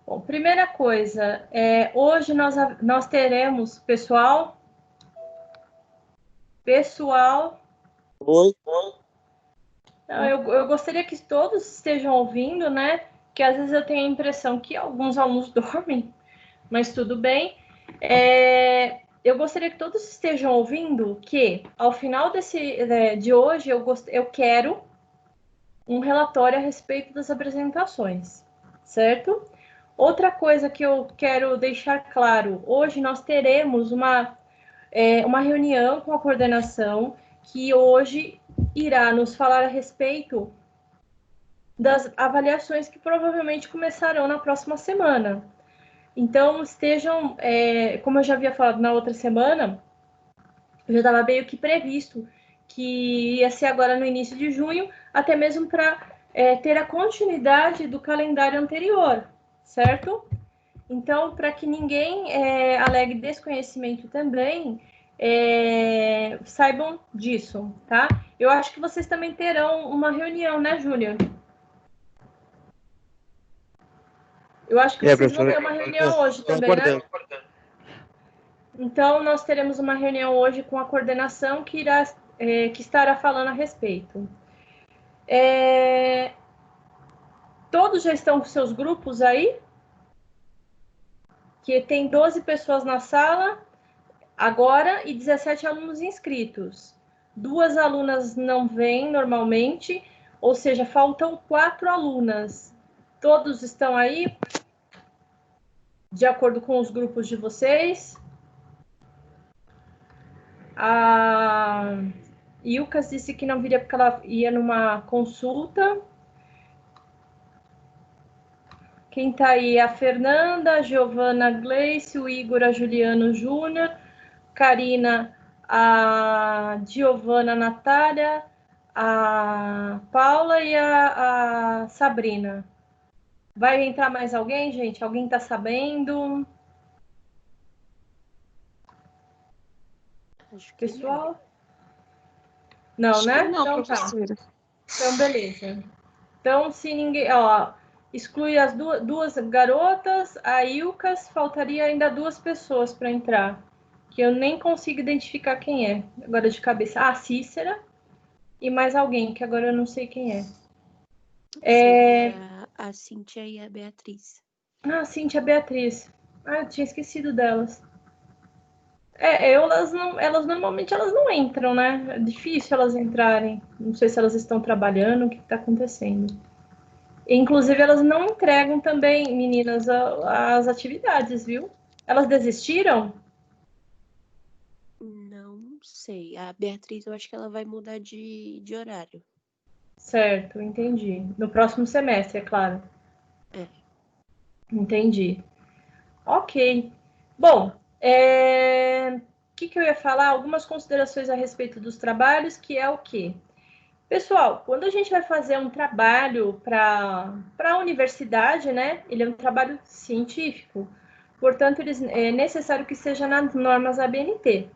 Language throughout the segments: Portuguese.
Bom, primeira coisa, hoje nós teremos, pessoal, Oi. não, eu gostaria que todos estejam ouvindo, né? Que às vezes eu tenho a impressão que alguns alunos dormem, mas tudo bem. Eu gostaria que todos estejam ouvindo que, ao final de hoje, eu quero um relatório a respeito das apresentações, certo? Outra coisa que eu quero deixar claro, hoje nós teremos uma reunião com a coordenação que hoje irá nos falar a respeito das avaliações que provavelmente começarão na próxima semana. Então, estejam, como eu já havia falado na outra semana, eu já estava meio que previsto que ia ser agora no início de junho, até mesmo para ter a continuidade do calendário anterior, certo? Então, para que ninguém alegue desconhecimento também, saibam disso, tá? Eu acho que vocês também terão uma reunião, né, Júlia? Eu acho que vocês vão ter uma reunião hoje também, né? Então, nós teremos uma reunião hoje com a coordenação que estará falando a respeito. Todos já estão com seus grupos aí? Que tem 12 pessoas na sala agora e 17 alunos inscritos. 2 alunas não vêm normalmente, ou seja, faltam 4 alunas. Todos estão aí de acordo com os grupos de vocês? A Ilcas disse que não viria porque ela ia numa consulta. Quem tá aí é a Fernanda, a Giovana Gleice, o Igor, a Juliano Júnior, Karina, a Giovana Natália, a Paula e a Sabrina. Vai entrar mais alguém, gente? Alguém tá sabendo? Acho que Pessoal? Não, acho né? que não, Então professora. tá. Então, beleza. Então, se ninguém... Ó, exclui as duas garotas, a Ilcas, faltaria ainda 2 pessoas para entrar, que eu nem consigo identificar quem é. Agora de cabeça. A Cícera e mais alguém, que agora eu não sei quem é. Seria a Cíntia e a Beatriz. Ah, Cíntia Beatriz. Ah, eu tinha esquecido delas. Elas normalmente elas não entram, né? É difícil elas entrarem. Não sei se elas estão trabalhando, o que está acontecendo. Inclusive, elas não entregam também, meninas, as atividades, viu? Elas desistiram? Não sei. A Beatriz, eu acho que ela vai mudar de horário. Certo, entendi. No próximo semestre, é claro. É. Entendi. Ok. Bom, que eu ia falar? Algumas considerações a respeito dos trabalhos, que é o quê? Pessoal, quando a gente vai fazer um trabalho para a universidade, né? Ele é um trabalho científico, portanto, é necessário que seja nas normas ABNT.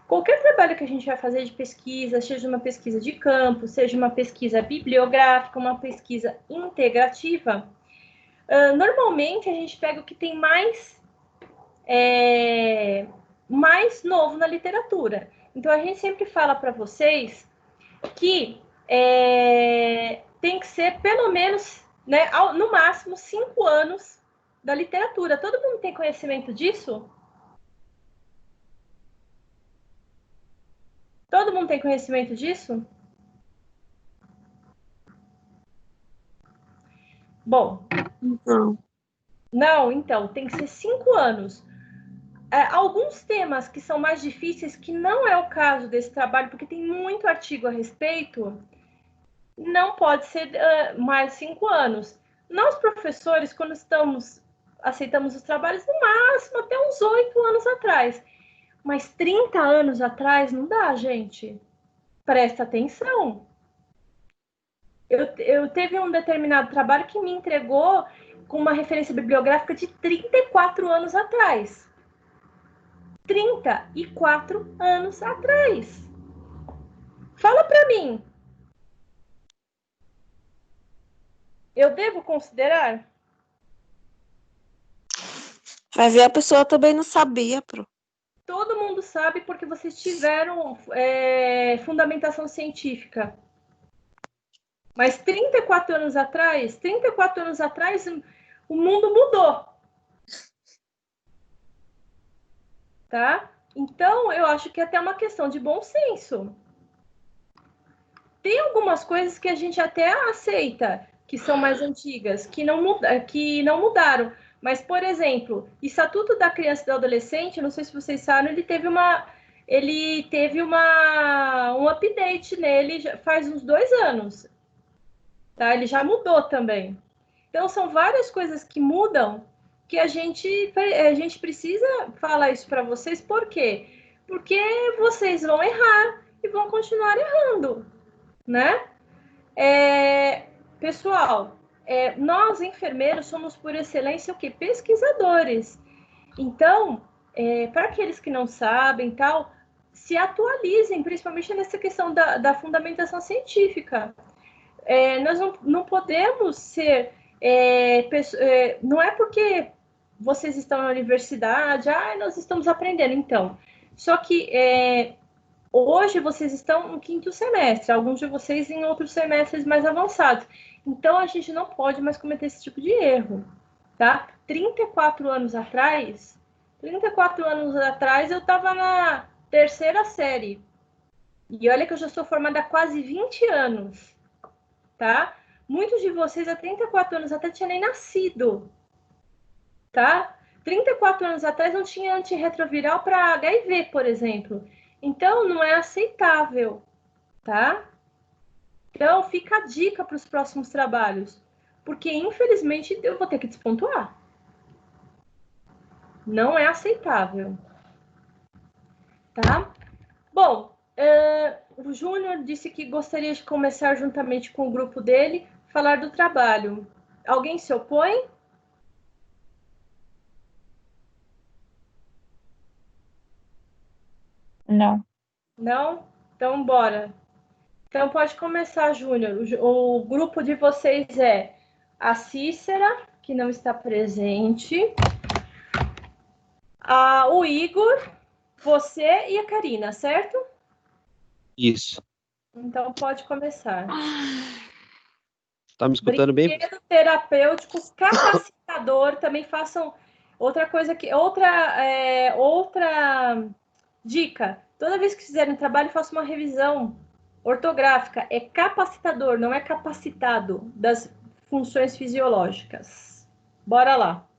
Qualquer trabalho que a gente vai fazer de pesquisa, seja uma pesquisa de campo, seja uma pesquisa bibliográfica, uma pesquisa integrativa, normalmente a gente pega o que tem mais novo na literatura. Então, a gente sempre fala para vocês que tem que ser pelo menos, né, no máximo, 5 anos da literatura. Todo mundo tem conhecimento disso? Todo mundo tem conhecimento disso? Bom, não, então, tem que ser 5 anos. Alguns temas que são mais difíceis, que não é o caso desse trabalho, porque tem muito artigo a respeito, não pode ser mais 5 anos. Nós, professores, quando aceitamos os trabalhos, no máximo até uns 8 anos atrás. Mas 30 anos atrás não dá, gente. Presta atenção. Eu teve um determinado trabalho que me entregou com uma referência bibliográfica de 34 anos atrás. 34 anos atrás. Fala para mim. Eu devo considerar? Vai ver, a pessoa também não sabia, pro. Todo mundo sabe porque vocês tiveram fundamentação científica. Mas 34 anos atrás, o mundo mudou. Tá? Então, eu acho que é até uma questão de bom senso. Tem algumas coisas que a gente até aceita, que são mais antigas, que não mudaram. Mas, por exemplo, o Estatuto da Criança e do Adolescente, não sei se vocês sabem, ele teve um update nele faz uns 2 anos. Tá? Ele já mudou também. Então, são várias coisas que mudam que a gente precisa falar isso para vocês. Por quê? Porque vocês vão errar e vão continuar errando, né? Pessoal, nós enfermeiros somos por excelência o quê? Pesquisadores. Então, para aqueles que não sabem, tal, se atualizem, principalmente nessa questão da fundamentação científica. Nós não podemos ser... não é porque vocês estão na universidade, nós estamos aprendendo, então. Só que hoje vocês estão no 5º semestre, alguns de vocês em outros semestres mais avançados. Então, a gente não pode mais cometer esse tipo de erro, tá? 34 anos atrás, eu estava na 3ª série. E olha que eu já sou formada há quase 20 anos, tá? Muitos de vocês há 34 anos até tinham nem nascido, tá? 34 anos atrás não tinha antirretroviral para HIV, por exemplo. Então, não é aceitável, tá? Então, fica a dica para os próximos trabalhos, porque, infelizmente, eu vou ter que despontuar. Não é aceitável, tá? Bom, o Júnior disse que gostaria de começar juntamente com o grupo dele, falar do trabalho. Alguém se opõe? Não. Não? Então, bora. Então, pode começar, Júnior. O grupo de vocês é a Cícera, que não está presente, o Igor, você e a Karina, certo? Isso. Então, pode começar. Tá me escutando bem? Brinquedo terapêutico capacitador. Também façam outra dica. Toda vez que fizerem trabalho, façam uma revisão ortográfica. É capacitador, não é capacitado das funções fisiológicas. Bora lá.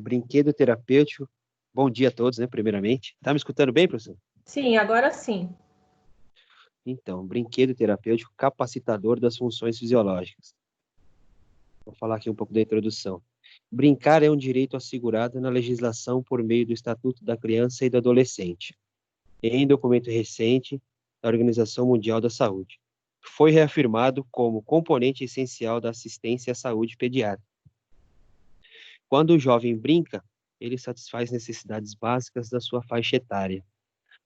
Brinquedo terapêutico. Bom dia a todos, né, primeiramente. Tá me escutando bem, professor? Sim, agora sim. Então, brinquedo terapêutico capacitador das funções fisiológicas. Vou falar aqui um pouco da introdução. Brincar é um direito assegurado na legislação por meio do Estatuto da Criança e do Adolescente, em documento recente da Organização Mundial da Saúde. Foi reafirmado como componente essencial da assistência à saúde pediátrica. Quando o jovem brinca, ele satisfaz necessidades básicas da sua faixa etária,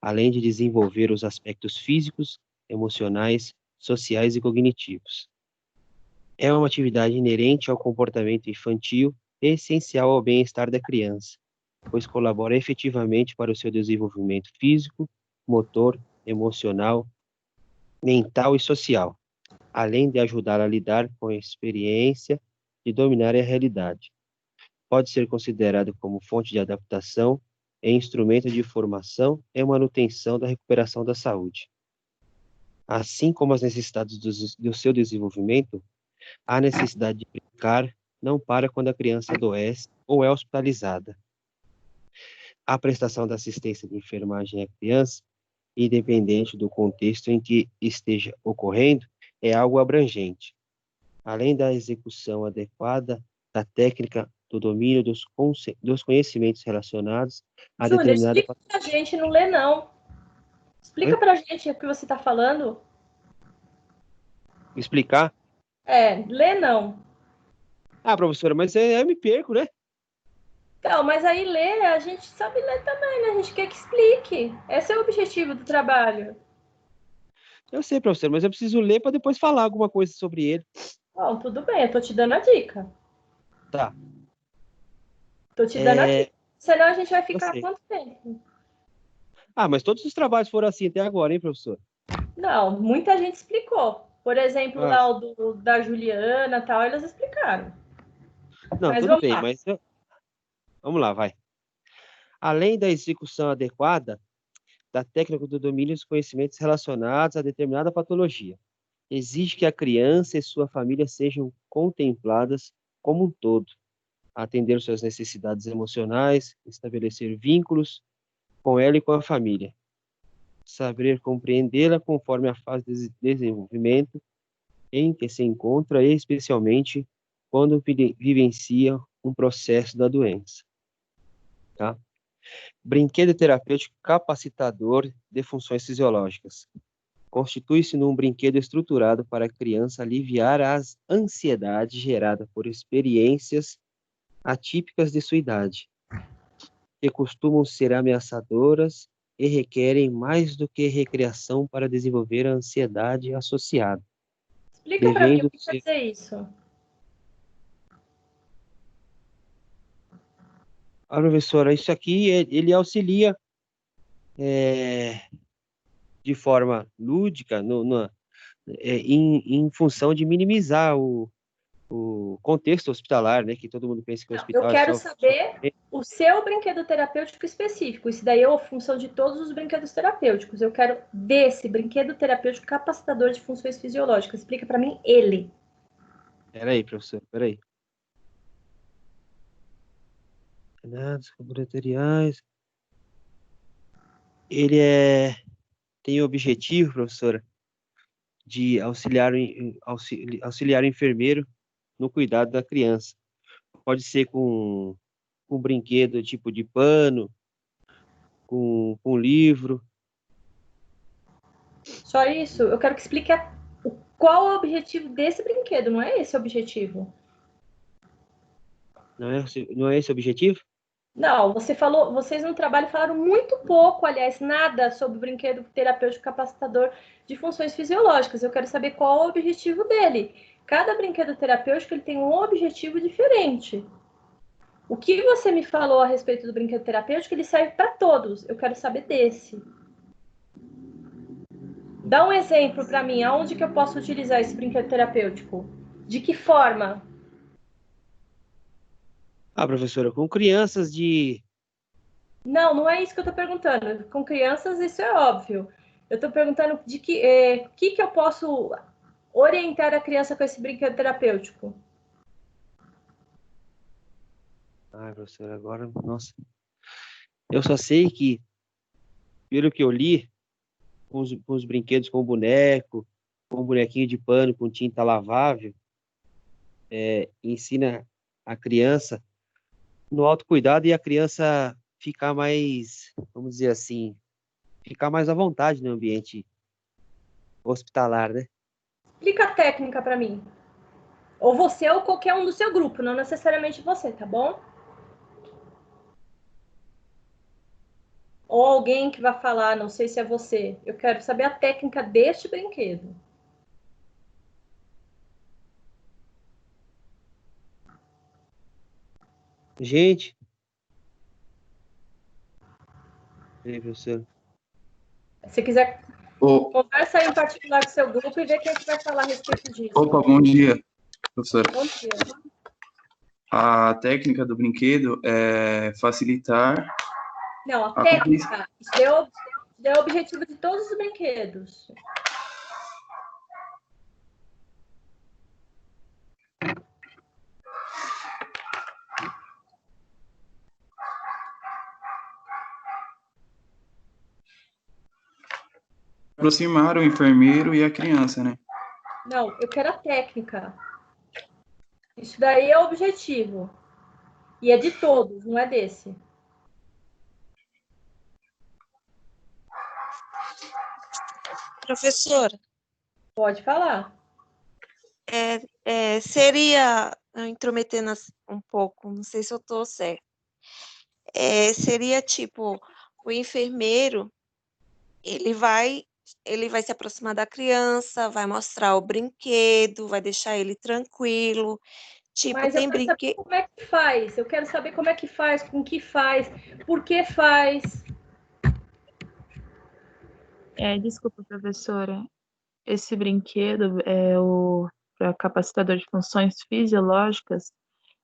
além de desenvolver os aspectos físicos, emocionais, sociais e cognitivos. É uma atividade inerente ao comportamento infantil e essencial ao bem-estar da criança, pois colabora efetivamente para o seu desenvolvimento físico, motor, emocional, mental e social, além de ajudar a lidar com a experiência de dominar a realidade. Pode ser considerado como fonte de adaptação e instrumento de formação e manutenção da recuperação da saúde. Assim como as necessidades do seu desenvolvimento, a necessidade de brincar não para quando a criança adoece ou é hospitalizada. A prestação da assistência de enfermagem à criança, independente do contexto em que esteja ocorrendo, é algo abrangente. Além da execução adequada da técnica do domínio dos conhecimentos relacionados a Júnior, determinada... explica pra gente, não lê não. Explica pra gente o que você está falando. Explicar? Lê não. Professora, mas eu me perco, né? Então, mas aí ler, a gente sabe ler também, né? A gente quer que explique. Esse é o objetivo do trabalho. Eu sei, professora, mas eu preciso ler para depois falar alguma coisa sobre ele. Bom, tudo bem, eu tô te dando a dica. Tá. Tô te dando aqui. Senão a gente vai ficar sei. quanto tempo? Ah, mas todos os trabalhos foram assim até agora, hein, professor? Não, muita gente explicou. Por exemplo, Ah, lá da Juliana e tal, eles explicaram. não, Mas tudo vamos bem, lá. mas vamos lá, vai. Além da execução adequada da técnica do domínio dos conhecimentos relacionados a determinada patologia, exige que a criança e sua família sejam contempladas como um todo, atender suas necessidades emocionais, estabelecer vínculos com ela e com a família, saber compreendê-la conforme a fase de desenvolvimento em que se encontra, e especialmente quando vivencia um processo da doença. Tá? Brinquedo terapêutico capacitador de funções fisiológicas. Constitui-se num brinquedo estruturado para a criança aliviar as ansiedades geradas por experiências atípicas de sua idade, que costumam ser ameaçadoras e requerem mais do que recreação para desenvolver a ansiedade associada, Explica para mim o devendo que quer ser... dizer isso. Ah, professora, isso aqui, ele auxilia de forma lúdica, em função de minimizar o contexto hospitalar, né? Que todo mundo pensa que o Não, eu hospital é quero só... saber o seu brinquedo terapêutico específico. Isso daí é a função de todos os brinquedos terapêuticos. Eu quero desse brinquedo terapêutico capacitador de funções fisiológicas. Explica para mim ele. Peraí, professor, peraí. Dados laboratoriais. Ele tem o objetivo, professora, de auxiliar o enfermeiro no cuidado da criança. Pode ser com um brinquedo tipo de pano, com livro. Só isso? Eu quero que explique qual é o objetivo desse brinquedo. Não é esse o objetivo. Não é esse o objetivo? Não, você falou, vocês no trabalho falaram muito pouco, aliás, nada sobre o brinquedo terapêutico capacitador de funções fisiológicas. Eu quero saber qual é o objetivo dele. Cada brinquedo terapêutico ele tem um objetivo diferente. O que você me falou a respeito do brinquedo terapêutico, ele serve para todos. Eu quero saber desse. Dá um exemplo para mim, aonde que eu posso utilizar esse brinquedo terapêutico? De que forma? Ah, professora, com crianças de... Não, não é isso que eu estou perguntando. Com crianças, isso é óbvio. Eu estou perguntando de que eu posso orientar a criança com esse brinquedo terapêutico. Ah, professora, agora, nossa. Eu só sei que, pelo que eu li, com os brinquedos com boneco, com bonequinho de pano, com tinta lavável, ensina a criança no autocuidado e a criança ficar mais, vamos dizer assim, ficar mais à vontade no ambiente hospitalar, né? Explica a técnica para mim. Ou você ou qualquer um do seu grupo, não necessariamente você, tá bom? Ou alguém que vai falar, não sei se é você. Eu quero saber a técnica deste brinquedo. Gente, peraí, professor. Se quiser, Ô, conversa aí em particular com o seu grupo e vê quem é que vai falar a respeito disso. opa, bom dia, professora. Bom dia. A técnica do brinquedo é facilitar Não, a a compreensão. técnica. Isso é o objetivo de todos os brinquedos. Aproximar o enfermeiro e a criança, né? Não, eu quero a técnica. Isso daí é o objetivo. E é de todos, não é desse. Professora, Pode falar. seria, intrometendo um pouco, não sei se eu estou certo, seria tipo, o enfermeiro, ele vai, ele vai se aproximar da criança, vai mostrar o brinquedo, vai deixar ele tranquilo, Tipo, Mas eu tem quero saber brinquedo. como é que faz. Eu quero saber como é que faz, com que faz, por que faz. Desculpa, professora. Esse brinquedo é o para capacitador de funções fisiológicas.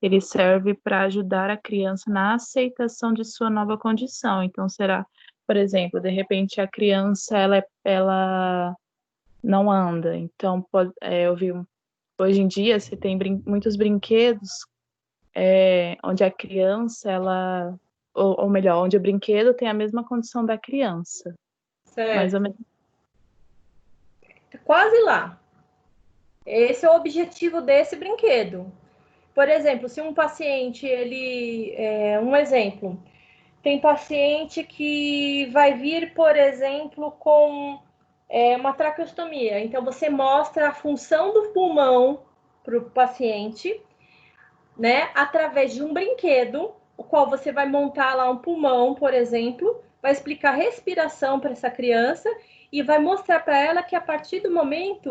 Ele serve para ajudar a criança na aceitação de sua nova condição. Então, será, por exemplo, de repente a criança ela não anda. Então, eu vi hoje em dia você tem muitos brinquedos onde a criança ou melhor, onde o brinquedo tem a mesma condição da criança, mais ou Certo. menos. Quase lá. Esse é o objetivo desse brinquedo. Por exemplo, se um paciente, um exemplo, tem paciente que vai vir, por exemplo, com uma traqueostomia. Então, você mostra a função do pulmão para o paciente, né, através de um brinquedo, o qual você vai montar lá um pulmão, por exemplo, vai explicar respiração para essa criança e vai mostrar para ela que a partir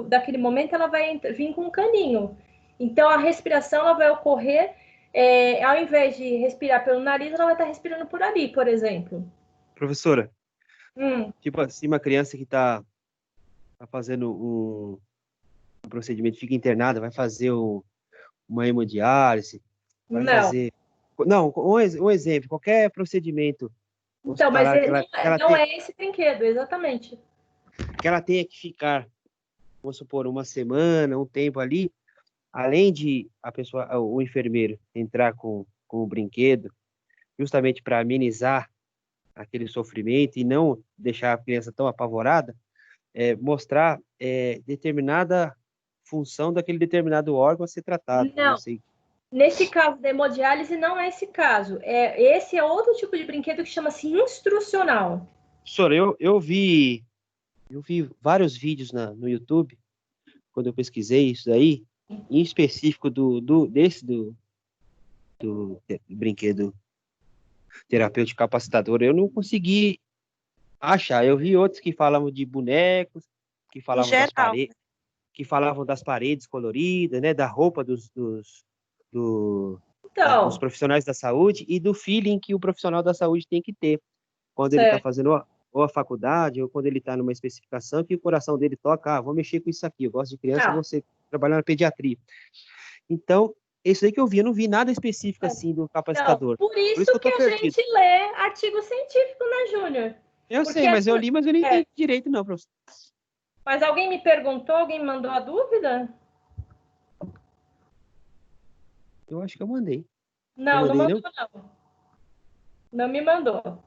daquele momento, ela vai vir com um caninho. Então, a respiração ela vai ocorrer, ao invés de respirar pelo nariz, ela vai estar respirando por ali, por exemplo. Professora, Hum, tipo assim, uma criança que tá fazendo um procedimento, fica internada, vai fazer uma hemodiálise, vai não. fazer... Não, um exemplo, qualquer procedimento Então, mas hospitalar que não é esse brinquedo, exatamente. que ela tenha que ficar, vamos supor, uma semana, um tempo ali, além de o enfermeiro entrar com o brinquedo, justamente para amenizar aquele sofrimento e não deixar a criança tão apavorada, mostrar determinada função daquele determinado órgão a ser tratado. Não sei. Nesse caso da hemodiálise, não é esse caso. Esse é outro tipo de brinquedo que chama-se instrucional. Professor, eu vi vários vídeos no YouTube, quando eu pesquisei isso daí, em específico desse brinquedo terapêutico capacitador, eu não consegui achar. Eu vi outros que falavam de bonecos, que falavam das geral. paredes, que falavam das paredes coloridas, né, da roupa dos Então, profissionais da saúde e do feeling que o profissional da saúde tem que ter quando ele está certo. fazendo ou a faculdade ou quando ele está numa especificação que o coração dele toca, vou mexer com isso aqui, eu gosto de criança, Não. você trabalhar na pediatria. Então, isso aí que eu vi, eu não vi nada específico assim do capacitador. Por isso que eu que tô a perdido. gente lê artigo científico, né, Júnior? Eu Porque sei, mas eu li, mas eu não entendi é. direito não, professor. Mas alguém me perguntou, alguém me mandou a dúvida? Eu acho que eu mandei. Não, não mandei, mandou, não. Não me mandou.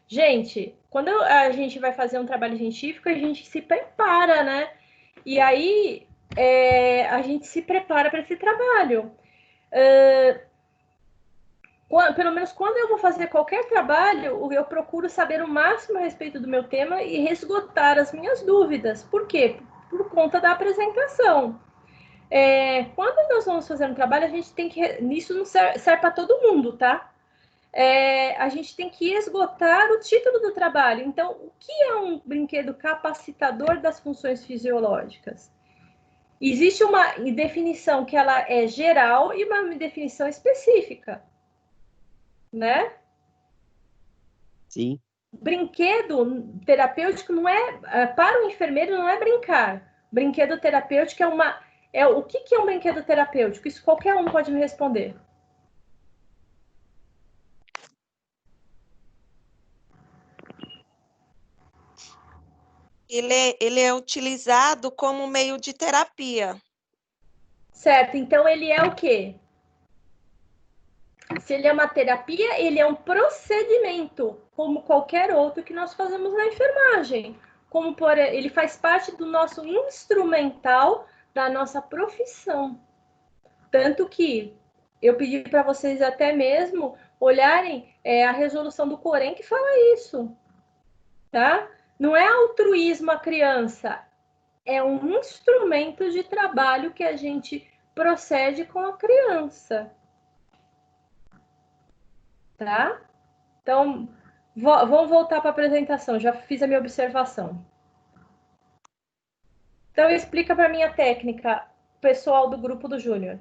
Gente, quando a gente vai fazer um trabalho científico, a gente se prepara, né? E aí, a gente se prepara para esse trabalho. Pelo menos quando eu vou fazer qualquer trabalho, eu procuro saber o máximo a respeito do meu tema e esgotar as minhas dúvidas. Por quê? Por conta da apresentação. Quando nós vamos fazer um trabalho, a gente tem que. Isso não serve para todo mundo, tá? A gente tem que esgotar o título do trabalho. Então, o que é um brinquedo capacitador das funções fisiológicas? Existe uma definição que ela é geral e uma definição específica, né? Sim. Brinquedo terapêutico não para o enfermeiro não é brincar. Brinquedo terapêutico o que é um brinquedo terapêutico? Isso qualquer um pode me responder. Ele é utilizado como meio de terapia. Certo, então ele é o quê? Se ele é uma terapia, ele é um procedimento, como qualquer outro que nós fazemos na enfermagem. Ele faz parte do nosso instrumental da nossa profissão. Tanto que eu pedi para vocês até mesmo olharem a resolução do Corém que fala isso, tá? Não é altruísmo a criança, é um instrumento de trabalho que a gente procede com a criança, tá? Então, vamos voltar para a apresentação, já fiz a minha observação. Então, explica para mim a técnica, pessoal do grupo do Júnior.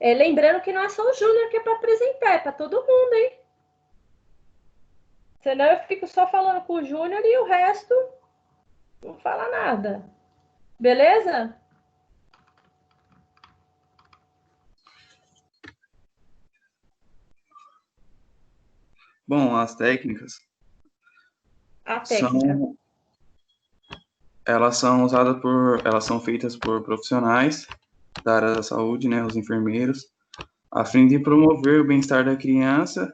Lembrando que não é só o Júnior que é para apresentar, é para todo mundo, hein? Senão eu fico só falando com o Júnior e o resto não fala nada. Beleza? Bom, as técnicas A técnica. elas são feitas por profissionais da área da saúde, né, os enfermeiros, a fim de promover o bem-estar da criança,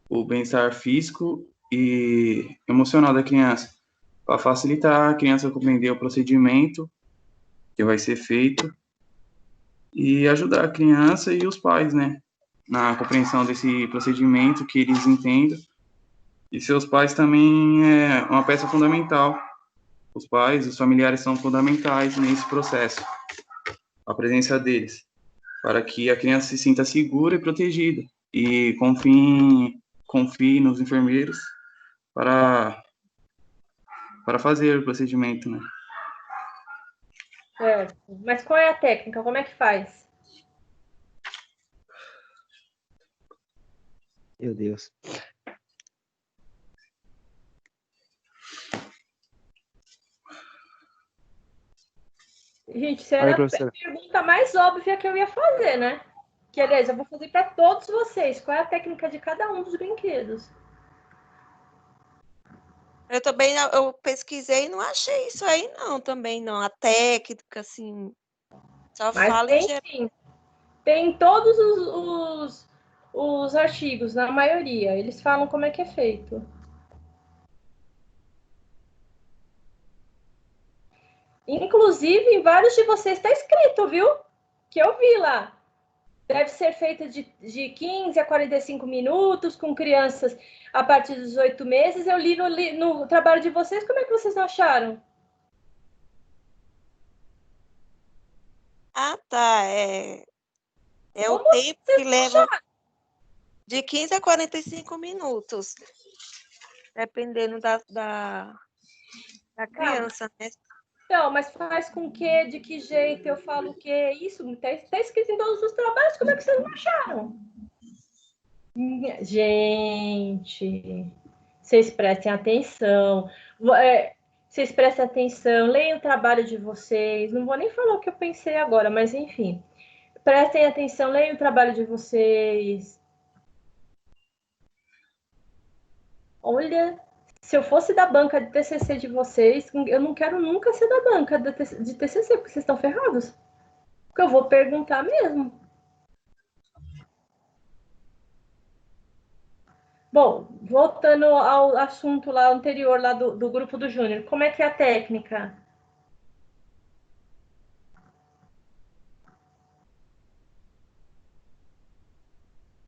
o bem-estar físico e emocional da criança, para facilitar a criança compreender o procedimento que vai ser feito e ajudar a criança e os pais, né, na compreensão desse procedimento, que eles entendam. E seus pais também é uma peça fundamental. Os pais, os familiares são fundamentais nesse processo, a presença deles, para que a criança se sinta segura e protegida e confie nos enfermeiros para fazer o procedimento, né? Certo. Mas qual é a técnica? Como é que faz? Meu Deus. Gente, isso era Olha, a professora. pergunta mais óbvia que eu ia fazer, né? Que, aliás, eu vou fazer para todos vocês. Qual é a técnica de cada um dos brinquedos? Eu também eu pesquisei e não achei isso aí, não, também não. A técnica, assim, só Mas fala em tem geral. sim. Tem em todos os artigos, na maioria. Eles falam como é que é feito. Inclusive, em vários de vocês está escrito, viu? Que eu vi lá. Deve ser feita de 15 a 45 minutos, com crianças a partir dos 8 meses. Eu li no trabalho de vocês. Como é que vocês não acharam? Ah, tá. É o Como tempo vocês que não leva acharam? de 15 a 45 minutos, dependendo da Ah, criança, né? então, mas faz com que, de que jeito, eu falo o quê? Isso está escrito em todos os trabalhos, como é que vocês não acharam? Gente, vocês prestem atenção. Vocês prestem atenção, leiam o trabalho de vocês. Não vou nem falar o que eu pensei agora, mas enfim. Prestem atenção, leiam o trabalho de vocês. Olha, se eu fosse da banca de TCC de vocês, eu não quero nunca ser da banca de TCC, porque vocês estão ferrados. Porque eu vou perguntar mesmo. Bom, voltando ao assunto lá anterior, lá do grupo do Júnior, como é que é a técnica?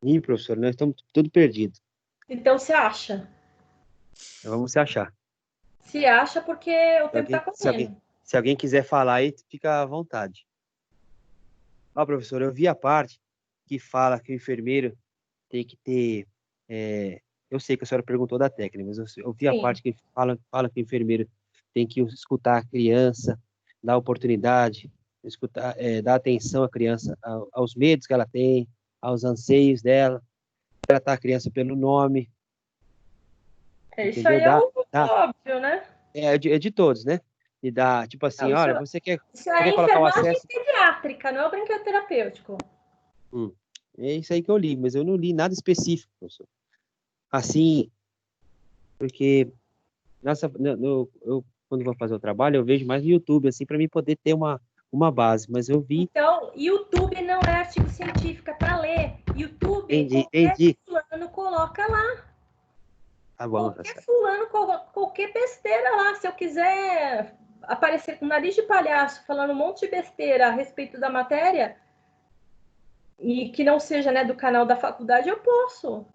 Ih, professor, nós estamos tudo perdidos. Então, você acha? Vamos se achar. Se acha porque o Se tempo está alguém, se alguém, correndo. se alguém quiser falar aí, fica à vontade. Ó, professor, eu vi a parte que fala que o enfermeiro tem que ter. Eu sei que a senhora perguntou da técnica, mas eu vi a Sim. parte que fala que o enfermeiro tem que escutar a criança, dar oportunidade, escutar, dar atenção à criança, aos medos que ela tem, aos anseios dela, tratar a criança pelo nome, Isso entendeu? aí é o óbvio, né? É de todos, né? E dá, tipo assim, Não, olha, você quer isso aí é colocar o enfermagem acesso? pediátrica, não é o brinquedo terapêutico. É isso aí que eu li, mas eu não li nada específico, professor. Assim, porque quando vou fazer o trabalho, eu vejo mais no YouTube, assim, para mim poder ter uma base. Mas eu vi, Então, YouTube não é artigo científico, é para ler. YouTube, qualquer entendi. fulano coloca lá. Tá bom, tá Qualquer certo. fulano, qualquer besteira lá. Se eu quiser aparecer com nariz de palhaço falando um monte de besteira a respeito da matéria, e que não seja, né, do canal da faculdade, eu posso.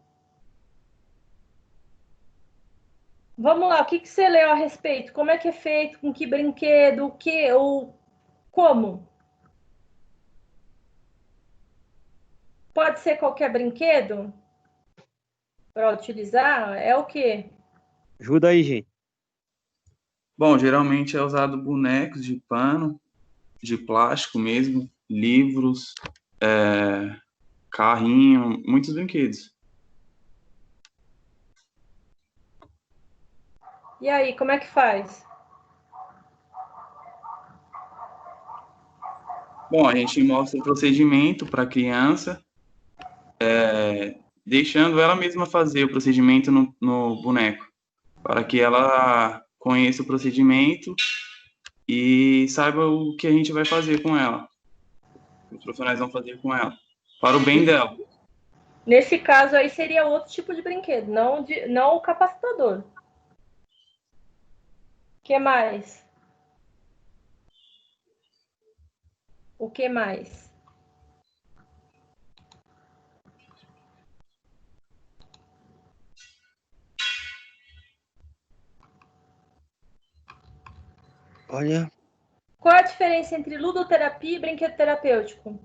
Vamos lá, o que você leu a respeito? Como é que é feito? Com que brinquedo? O que? Ou como? Pode ser qualquer brinquedo para utilizar? É o quê? Ajuda aí, gente. Bom, geralmente é usado bonecos de pano, de plástico mesmo, livros, carrinho, muitos brinquedos. E aí, como é que faz? Bom, a gente mostra o procedimento para a criança, deixando ela mesma fazer o procedimento no boneco, para que ela conheça o procedimento e saiba o que a gente vai fazer com ela, o que os profissionais vão fazer com ela, para o bem dela. Nesse caso aí seria outro tipo de brinquedo, não o capacitador. O que mais? O que mais? Olha, Qual a diferença entre ludoterapia e brinquedo terapêutico?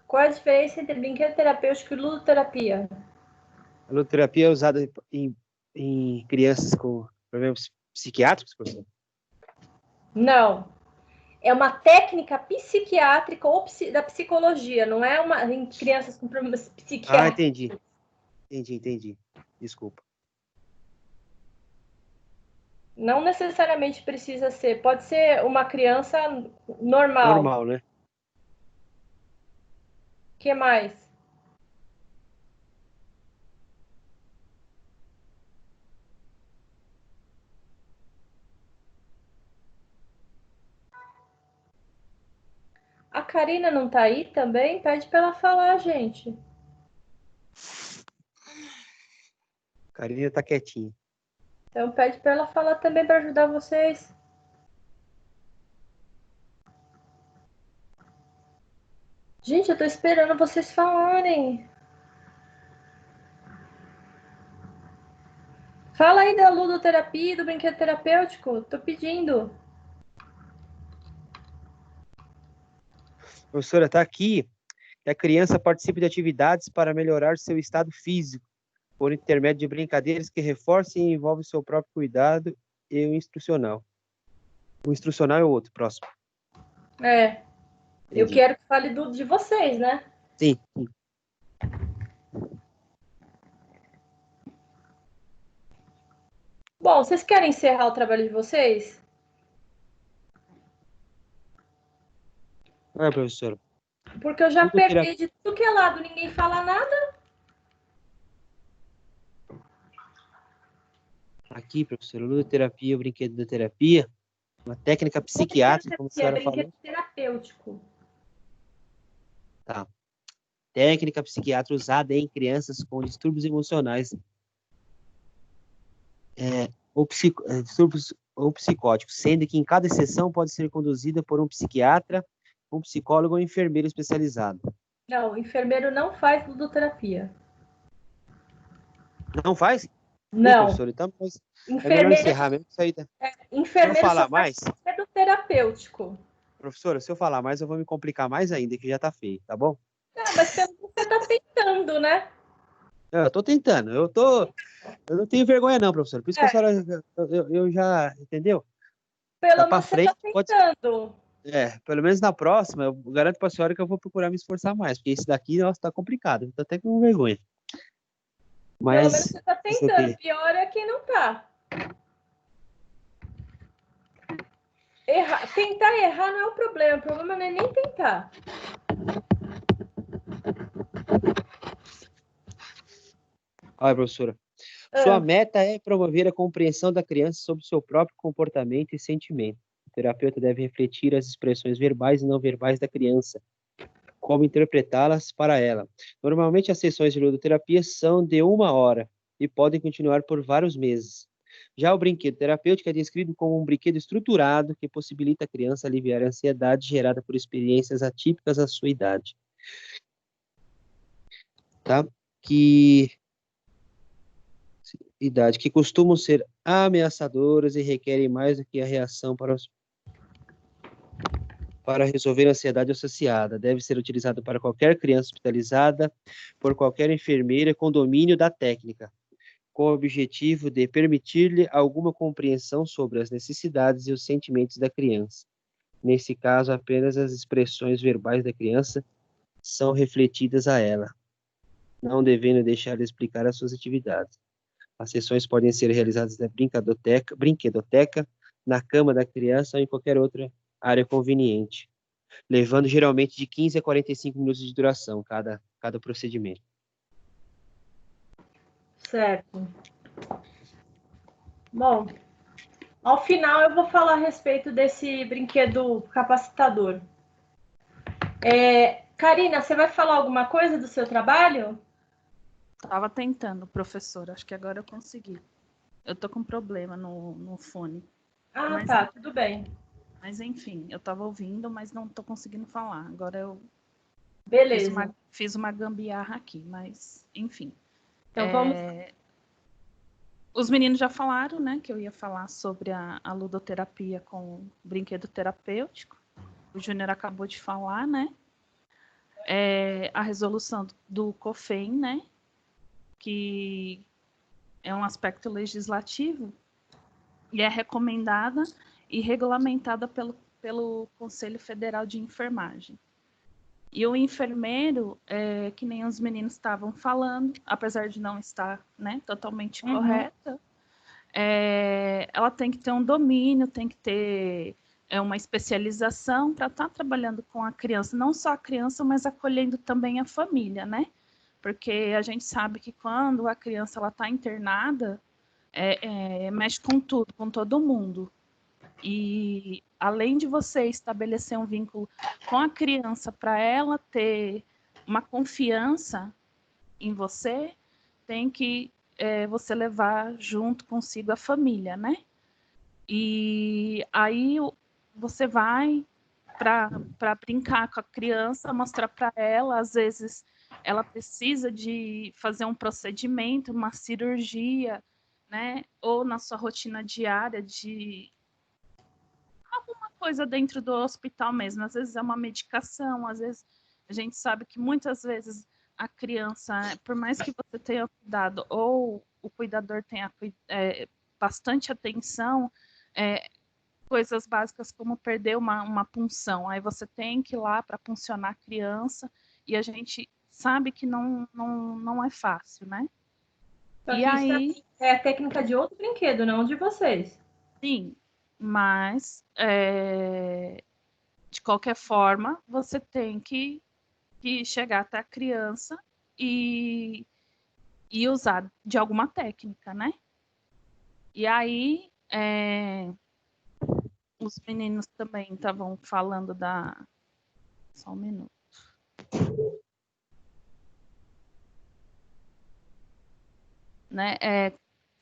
Qual a diferença entre brinquedo terapêutico e ludoterapia? a ludoterapia é usada em crianças com problemas psiquiátricos, professor? Não. É uma técnica psiquiátrica ou da psicologia, não é em crianças com problemas Ah, psiquiátricos. entendi. Desculpa. Não necessariamente precisa ser, pode ser uma criança normal. Normal, né? O que mais? A Karina não tá aí também? Pede para ela falar, gente. Karina tá quietinha. Então pede para ela falar também para ajudar vocês. Gente, eu tô esperando vocês falarem. Fala aí da ludoterapia e do brinquedo terapêutico. Tô pedindo. Professora, tá aqui que a criança participe de atividades para melhorar seu estado físico, por intermédio de brincadeiras que reforcem e envolvem seu próprio cuidado e o instrucional. O instrucional é o outro, próximo. Eu Entendi. quero que fale de vocês, né? Sim. Bom, vocês querem encerrar o trabalho de vocês? Ah, professora. Porque eu já Ludoterapia. apertei de tudo que é lado, ninguém fala nada. Aqui, professora, ludoterapia, brinquedo da terapia, uma técnica psiquiátrica, como a senhora falou. Brinquedo terapêutico. Tá. Técnica psiquiátrica usada em crianças com distúrbios emocionais distúrbios ou psicóticos, sendo que em cada sessão pode ser conduzida por um psiquiatra, um psicólogo ou enfermeiro especializado. Não, o enfermeiro não faz ludoterapia. Não faz? Não. Professor, então é melhor Enfermeiro, encerrar mesmo isso aí. Se eu enfermeiro falar só mais, faz brinquedo terapêutico. professora, se eu falar mais, eu vou me complicar mais ainda, que já tá feio, tá bom? Não, mas pelo menos você tá tentando, né? Eu tô tentando, eu não tenho vergonha não, professor. Por isso que a senhora, eu já, entendeu? Pelo Tá pra menos você frente, tá tentando. pelo menos na próxima, eu garanto pra senhora que eu vou procurar me esforçar mais, porque esse daqui, nossa, tá complicado, eu tô até com vergonha. Pelo menos Mas, você tá tentando. Pior é quem não tá. Tentar errar não é o problema não é nem tentar. olha, professora, sua meta é promover a compreensão da criança sobre seu próprio comportamento e sentimento. O terapeuta deve refletir as expressões verbais e não verbais da criança, como interpretá-las para ela. Normalmente, as sessões de ludoterapia são de 1 hora e podem continuar por vários meses. Já o brinquedo terapêutico é descrito como um brinquedo estruturado que possibilita a criança aliviar a ansiedade gerada por experiências atípicas à sua idade. Tá? Que idade, que costumam ser ameaçadoras e requerem mais do que a reação para resolver a ansiedade associada. Deve ser utilizado para qualquer criança hospitalizada por qualquer enfermeira com domínio da técnica, com o objetivo de permitir-lhe alguma compreensão sobre as necessidades e os sentimentos da criança. Nesse caso, apenas as expressões verbais da criança são refletidas a ela, não devendo deixar de explicar as suas atividades. As sessões podem ser realizadas na brinquedoteca, na cama da criança ou em qualquer outra área conveniente, levando geralmente de 15 a 45 minutos de duração cada procedimento. Certo. Bom, ao final eu vou falar a respeito desse brinquedo capacitador. Karina, você vai falar alguma coisa do seu trabalho? Estava tentando, professora. Acho que agora eu consegui. Eu tô com problema no fone. Mas, tá, tudo bem. Mas, enfim, eu estava ouvindo, mas não tô conseguindo falar. Agora eu Beleza. fiz uma gambiarra aqui, mas, enfim. Então, vamos... Os meninos já falaram, né, que eu ia falar sobre a ludoterapia com brinquedo terapêutico. O Júnior acabou de falar, né? A resolução do COFEM, né? Que é um aspecto legislativo e é recomendada e regulamentada pelo Conselho Federal de Enfermagem. E o enfermeiro, que nem os meninos estavam falando, apesar de não estar, né, totalmente correta, ela tem que ter um domínio, tem que ter uma especialização para estar trabalhando com a criança, não só a criança, mas acolhendo também a família, né? Porque a gente sabe que quando a criança está internada, mexe com tudo, com todo mundo. E além de você estabelecer um vínculo com a criança para ela ter uma confiança em você, tem que você levar junto consigo a família, né? E aí você vai para brincar com a criança, mostrar para ela, às vezes ela precisa de fazer um procedimento, uma cirurgia, né? Ou na sua rotina diária de alguma coisa dentro do hospital mesmo. Às vezes é uma medicação, às vezes a gente sabe que muitas vezes a criança, por mais que você tenha cuidado ou o cuidador tenha bastante atenção, coisas básicas como perder uma punção. Aí você tem que ir lá para puncionar a criança e a gente sabe que não é fácil, né? E aí é a técnica de outro brinquedo, não de vocês. Sim, mas de qualquer forma você tem que chegar até a criança e usar de alguma técnica, né? E aí os meninos também estavam falando da... Só um minuto. Né?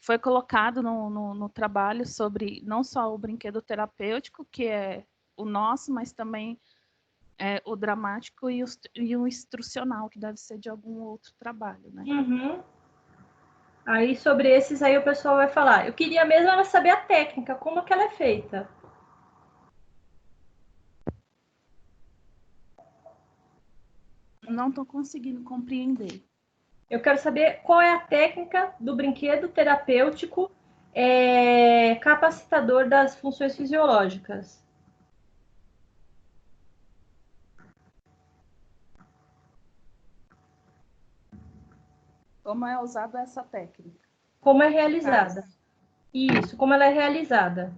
Foi colocado no trabalho sobre não só o brinquedo terapêutico, que é o nosso, mas também o dramático e o instrucional, que deve ser de algum outro trabalho, né? Uhum. Aí, sobre esses aí, o pessoal vai falar. Eu queria mesmo ela saber a técnica, como que ela é feita. Não estou conseguindo compreender. Eu quero saber qual é a técnica do brinquedo terapêutico capacitador das funções fisiológicas. Como é usada essa técnica? Como é realizada? Isso, como ela é realizada.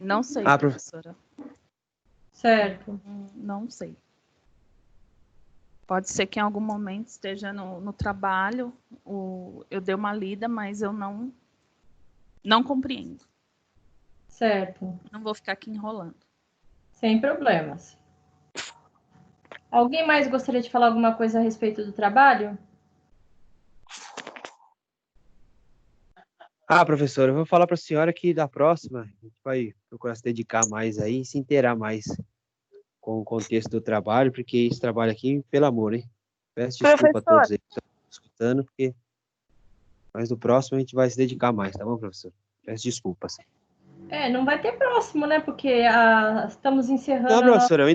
Não sei, professora. Certo. Não sei. Pode ser que em algum momento esteja no trabalho, eu dei uma lida, mas eu não compreendo. Certo. Não vou ficar aqui enrolando. Sem problemas. Alguém mais gostaria de falar alguma coisa a respeito do trabalho? Professora, eu vou falar para a senhora que da próxima a gente vai procurar se dedicar mais aí e se inteirar mais com o contexto do trabalho, porque esse trabalho aqui, pelo amor, hein? Peço desculpa a Professor, todos aí que estão escutando, porque mas no próximo a gente vai se dedicar mais, tá bom, professor? Peço desculpas. Não vai ter próximo, né? Porque estamos Não, encerrando a nossa... professora,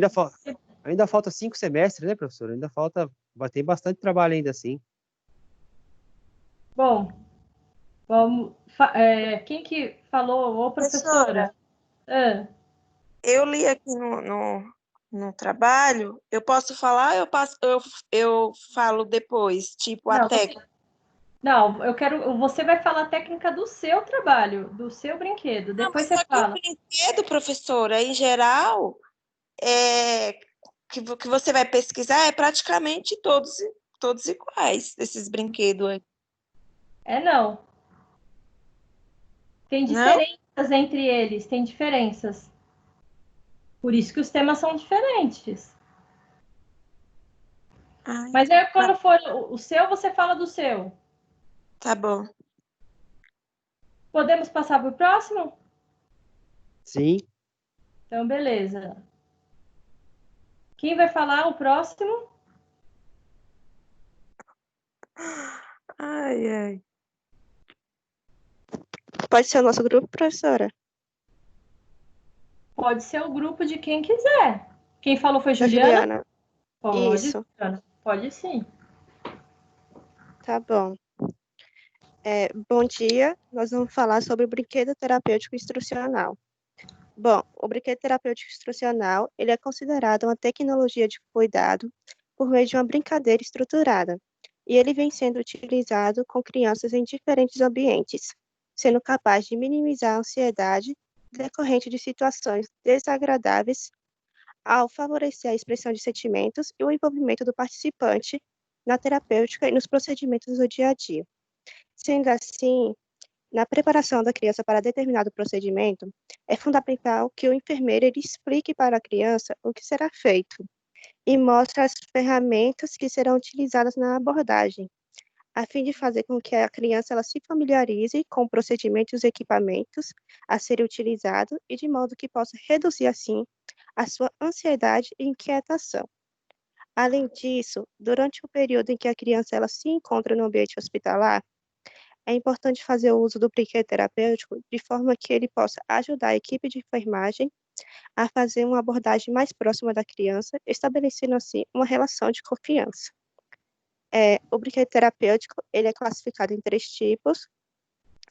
ainda falta 5 semestres, né, professora? Ainda falta, vai ter bastante trabalho ainda assim. Bom, vamos... quem que falou? Ô, professora. Ah, eu li aqui no trabalho, eu posso falar, eu falo depois, tipo, a não, técnica. não, eu quero... Você vai falar a técnica do seu trabalho, do seu brinquedo. Não, Depois mas você só que o fala. brinquedo, professora, em geral, que você vai pesquisar, é praticamente todos iguais, esses brinquedos aí. Não. Tem Não? diferenças entre eles, tem diferenças. Por isso que os temas são diferentes. Ai, Mas quando for o seu, você fala do seu. tá bom. Podemos passar para o próximo? Sim, Então, beleza. Quem vai falar o próximo? Ai, ai. Pode ser o nosso grupo, professora? Pode ser o grupo de quem quiser. Quem falou foi Da Juliana? Juliana. Pode, Isso, Juliana. Pode sim. tá bom. Bom dia, nós vamos falar sobre o brinquedo terapêutico instrucional. Bom, o brinquedo terapêutico instrucional, ele é considerado uma tecnologia de cuidado por meio de uma brincadeira estruturada, e ele vem sendo utilizado com crianças em diferentes ambientes, sendo capaz de minimizar a ansiedade decorrente de situações desagradáveis ao favorecer a expressão de sentimentos e o envolvimento do participante na terapêutica e nos procedimentos do dia a dia. Sendo assim, na preparação da criança para determinado procedimento, é fundamental que o enfermeiro ele explique para a criança o que será feito e mostre as ferramentas que serão utilizadas na abordagem, a fim de fazer com que a criança ela se familiarize com procedimentos e equipamentos a serem utilizados e de modo que possa reduzir, assim, a sua ansiedade e inquietação. Além disso, durante o período em que a criança ela se encontra no ambiente hospitalar, é importante fazer o uso do brinquedo terapêutico de forma que ele possa ajudar a equipe de enfermagem a fazer uma abordagem mais próxima da criança, estabelecendo assim uma relação de confiança. O brinquedo terapêutico ele é classificado em 3 tipos,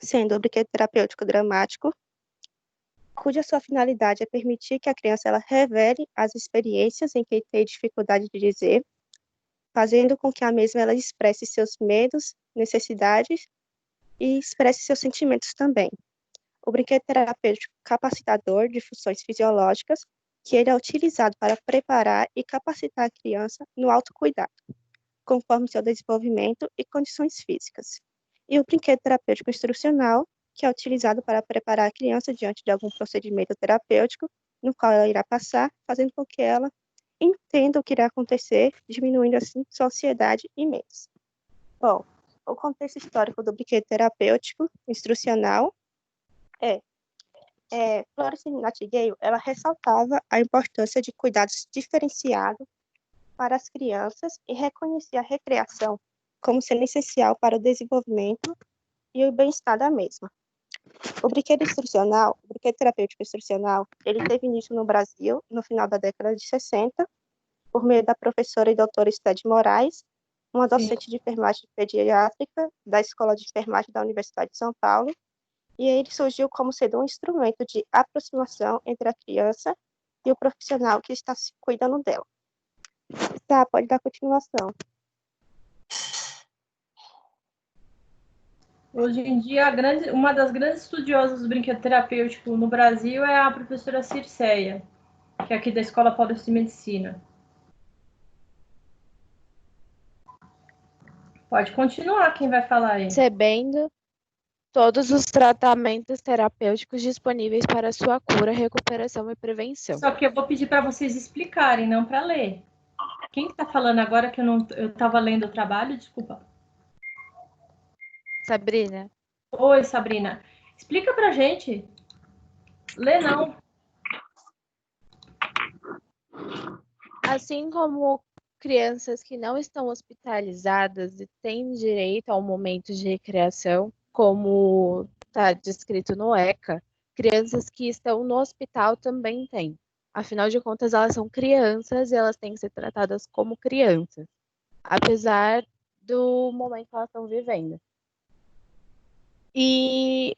sendo o brinquedo terapêutico dramático, cuja sua finalidade é permitir que a criança ela revele as experiências em que tem dificuldade de dizer, fazendo com que a mesma ela expresse seus medos, necessidades e expresse seus sentimentos também. O brinquedo terapêutico capacitador de funções fisiológicas, que ele é utilizado para preparar e capacitar a criança no autocuidado, conforme seu desenvolvimento e condições físicas. E o brinquedo terapêutico instrucional, que é utilizado para preparar a criança diante de algum procedimento terapêutico, no qual ela irá passar, fazendo com que ela entenda o que irá acontecer, diminuindo assim sua ansiedade e medos. Bom, o contexto histórico do brinquedo terapêutico instrucional Florence Nightingale, ela ressaltava a importância de cuidados diferenciados para as crianças e reconhecia a recreação como sendo essencial para o desenvolvimento e o bem-estar da mesma. O brinquedo terapêutico instrucional, ele teve início no Brasil no final da década de 60, por meio da professora e doutora Esté de Moraes, uma docente de enfermagem pediátrica da Escola de Enfermagem da Universidade de São Paulo, e ele surgiu como sendo um instrumento de aproximação entre a criança e o profissional que está se cuidando dela. Tá, pode dar continuação. Hoje em dia, uma das grandes estudiosas do brinquedo terapêutico no Brasil é a professora Circeia, que é aqui da Escola Paulista de Medicina. Pode continuar, quem vai falar aí? Recebendo todos os tratamentos terapêuticos disponíveis para sua cura, recuperação e prevenção. Só que eu vou pedir para vocês explicarem, não para ler. Quem está falando agora que eu estava lendo o trabalho? Desculpa. Sabrina, Oi, Sabrina. Explica pra gente. Lê não. assim como crianças que não estão hospitalizadas e têm direito a um momento de recreação, como está descrito no ECA, crianças que estão no hospital também têm. Afinal de contas, elas são crianças e elas têm que ser tratadas como crianças, apesar do momento que elas estão vivendo. E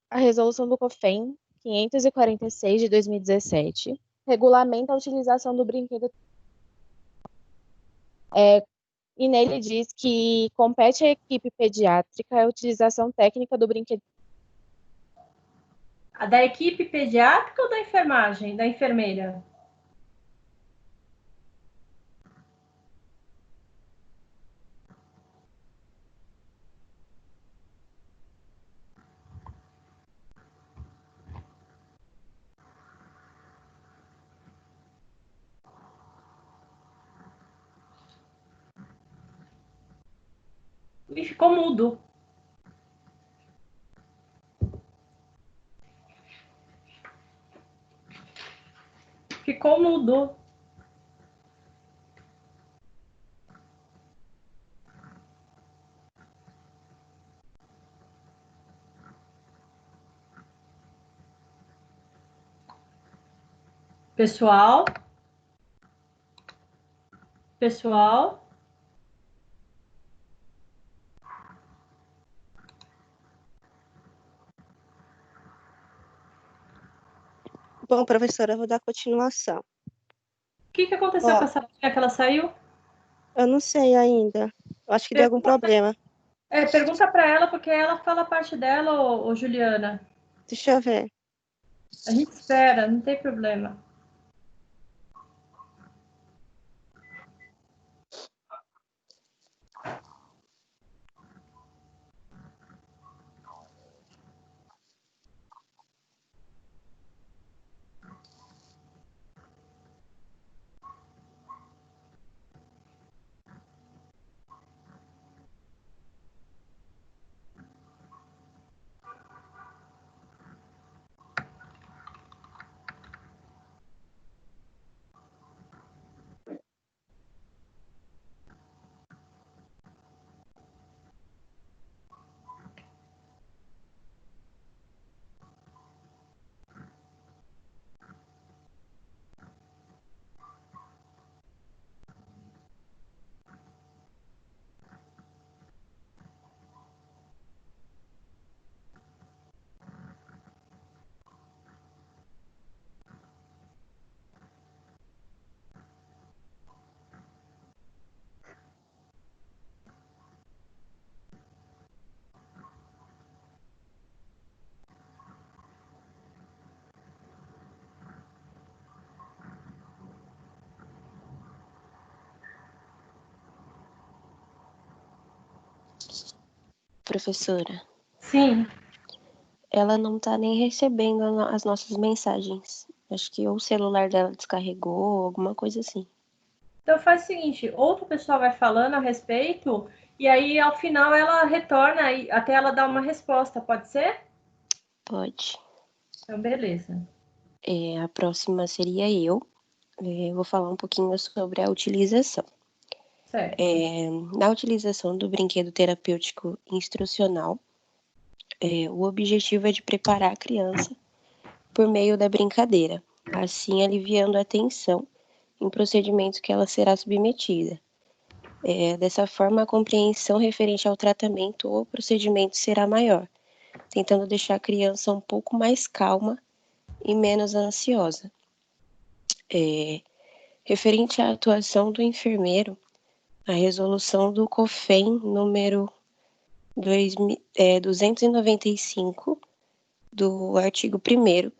a resolução do COFEN 546 de 2017 regulamenta a utilização do brinquedo. E nele diz que compete à equipe pediátrica a utilização técnica do brinquedo. A da equipe pediátrica ou da enfermagem? Da enfermeira? E ficou mudo. Ficou mudo. Pessoal? Pessoal? Bom, professora, eu vou dar continuação. O que aconteceu Ó, com essa menina que ela saiu? eu não sei ainda. Eu acho que deu algum problema. Pergunta para ela, porque ela fala a parte dela, ô Juliana. Deixa eu ver. A gente espera, não tem problema. Professora, Sim. ela não tá nem recebendo as nossas mensagens. Acho que ou o celular dela descarregou, alguma coisa assim. Então faz o seguinte, outro pessoal vai falando a respeito, e aí ao final ela retorna até ela dar uma resposta, pode ser? Pode. Então, beleza. A próxima seria eu. Vou falar um pouquinho sobre a utilização. Certo. Na utilização do brinquedo terapêutico instrucional, o objetivo é de preparar a criança por meio da brincadeira, assim aliviando a tensão em procedimentos que ela será submetida. Dessa forma, a compreensão referente ao tratamento ou procedimento será maior, tentando deixar a criança um pouco mais calma e menos ansiosa. Referente à atuação do enfermeiro, a resolução do COFEN número 295 do artigo 1º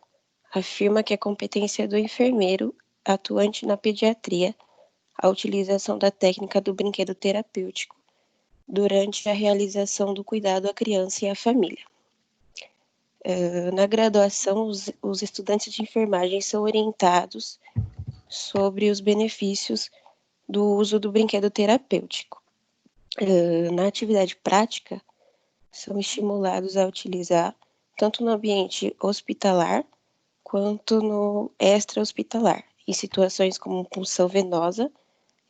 afirma que a competência do enfermeiro atuante na pediatria a utilização da técnica do brinquedo terapêutico durante a realização do cuidado à criança e à família. Na graduação, os estudantes de enfermagem são orientados sobre os benefícios do uso do brinquedo terapêutico. Na atividade prática, são estimulados a utilizar tanto no ambiente hospitalar quanto no extra-hospitalar, em situações como punção venosa,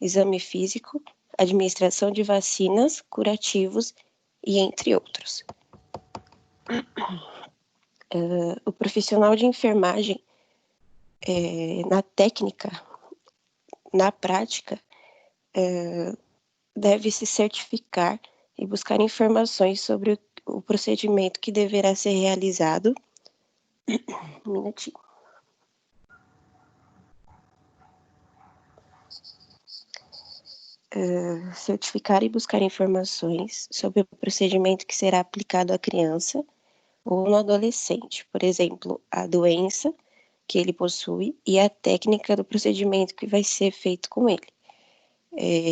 exame físico, administração de vacinas, curativos e entre outros. O profissional de enfermagem, na técnica, na prática, deve se certificar e buscar informações sobre o procedimento que deverá ser realizado. Um minutinho. Certificar e buscar informações sobre o procedimento que será aplicado à criança ou no adolescente, por exemplo, a doença que ele possui e a técnica do procedimento que vai ser feito com ele.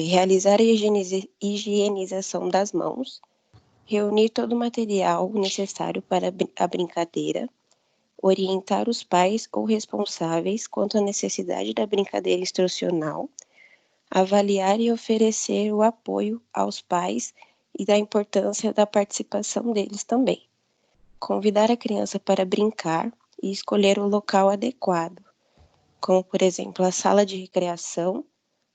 Realizar a higienização das mãos, reunir todo o material necessário para a brincadeira, orientar os pais ou responsáveis quanto à necessidade da brincadeira instrucional, avaliar e oferecer o apoio aos pais e da importância da participação deles também. Convidar a criança para brincar e escolher o local adequado, como, por exemplo, a sala de recreação,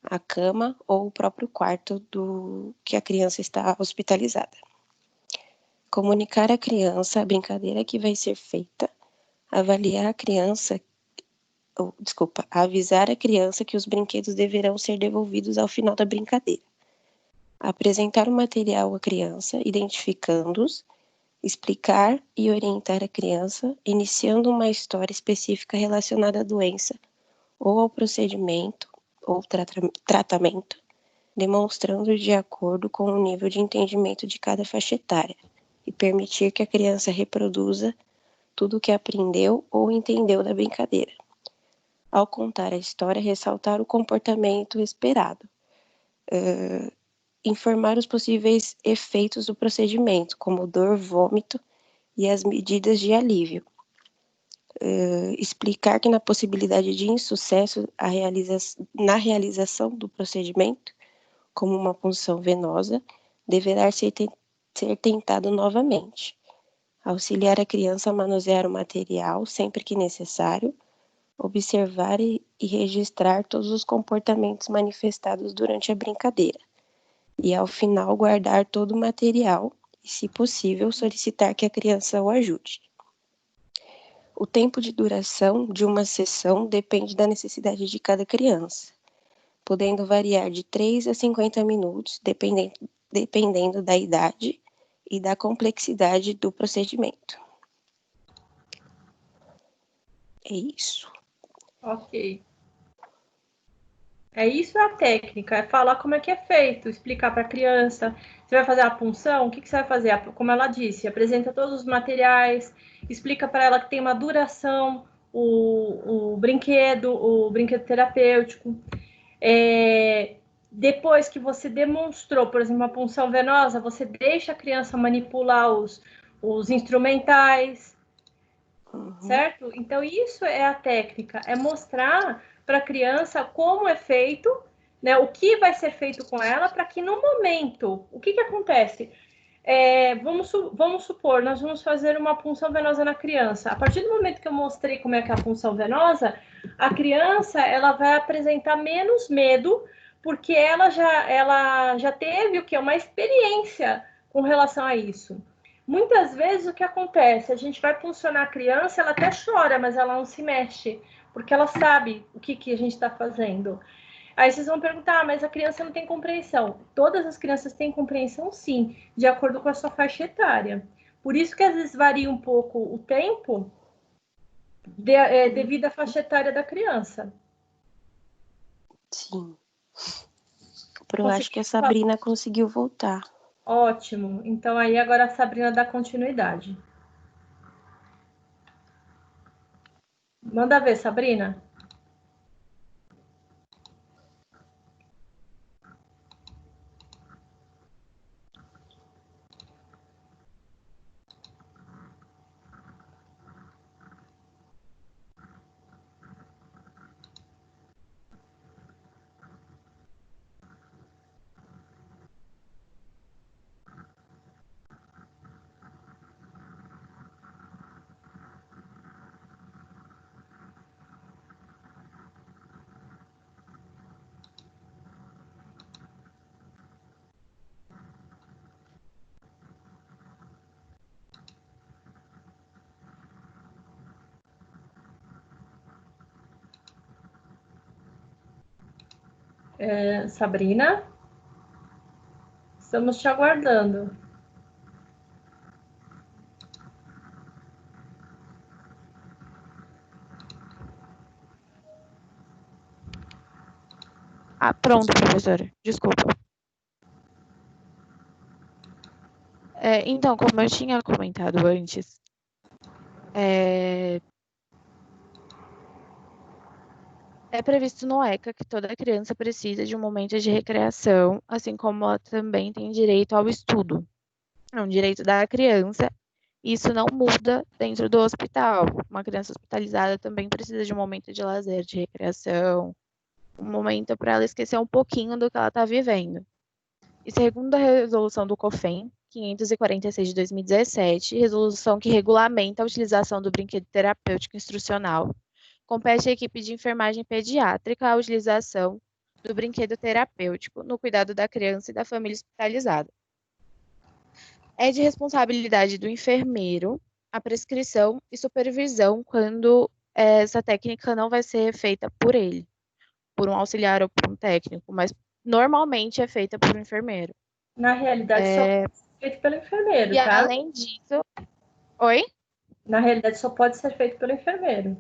a cama ou o próprio quarto do que a criança está hospitalizada. Comunicar à criança a brincadeira que vai ser feita, avisar a criança que os brinquedos deverão ser devolvidos ao final da brincadeira. Apresentar o material à criança, identificando-os, explicar e orientar a criança, iniciando uma história específica relacionada à doença ou ao procedimento ou tratamento, demonstrando de acordo com o nível de entendimento de cada faixa etária e permitir que a criança reproduza tudo o que aprendeu ou entendeu da brincadeira. Ao contar a história, ressaltar o comportamento esperado. Informar os possíveis efeitos do procedimento, como dor, vômito e as medidas de alívio. Explicar que na possibilidade de insucesso na realização do procedimento, como uma punção venosa, deverá ser tentado novamente. Auxiliar a criança a manusear o material sempre que necessário, observar e registrar todos os comportamentos manifestados durante a brincadeira. E, ao final, guardar todo o material e, se possível, solicitar que a criança o ajude. O tempo de duração de uma sessão depende da necessidade de cada criança, podendo variar de 3 a 50 minutos, dependendo da idade e da complexidade do procedimento. É isso. Ok. É isso a técnica, é falar como é que é feito, explicar para a criança. Você vai fazer a punção, o que você vai fazer? Como ela disse, apresenta todos os materiais, explica para ela que tem uma duração, o brinquedo terapêutico. Depois que você demonstrou, por exemplo, uma punção venosa, você deixa a criança manipular os instrumentais, certo? Então, isso é a técnica, é mostrar para a criança como é feito, né, o que vai ser feito com ela, para que no momento, o que acontece? Vamos supor, nós vamos fazer uma punção venosa na criança. A partir do momento que eu mostrei como é que é a punção venosa, a criança ela vai apresentar menos medo, porque ela já teve o que? Uma experiência com relação a isso. Muitas vezes o que acontece? A gente vai puncionar a criança, ela até chora, mas ela não se mexe, porque ela sabe o que a gente está fazendo. Aí vocês vão perguntar, mas a criança não tem compreensão. Todas as crianças têm compreensão, sim, de acordo com a sua faixa etária. Por isso que às vezes varia um pouco o tempo devido à faixa etária da criança. Sim. Eu acho que a Sabrina conseguiu voltar. Ótimo. Então aí agora a Sabrina dá continuidade. Manda ver, Sabrina. Sabrina, estamos te aguardando. Pronto, professora. Desculpa. Então, como eu tinha comentado antes, é previsto no ECA que toda criança precisa de um momento de recreação, assim como ela também tem direito ao estudo. É um direito da criança. Isso não muda dentro do hospital. Uma criança hospitalizada também precisa de um momento de lazer, de recreação, um momento para ela esquecer um pouquinho do que ela está vivendo. E segundo a resolução do COFEN, 546 de 2017, resolução que regulamenta a utilização do brinquedo terapêutico instrucional, compete à equipe de enfermagem pediátrica a utilização do brinquedo terapêutico no cuidado da criança e da família hospitalizada. É de responsabilidade do enfermeiro a prescrição e supervisão quando essa técnica não vai ser feita por ele, por um auxiliar ou por um técnico, mas normalmente é feita por um enfermeiro. Na realidade, só pode ser feito pelo enfermeiro, E tá? além disso... Oi? Na realidade, só pode ser feito pelo enfermeiro.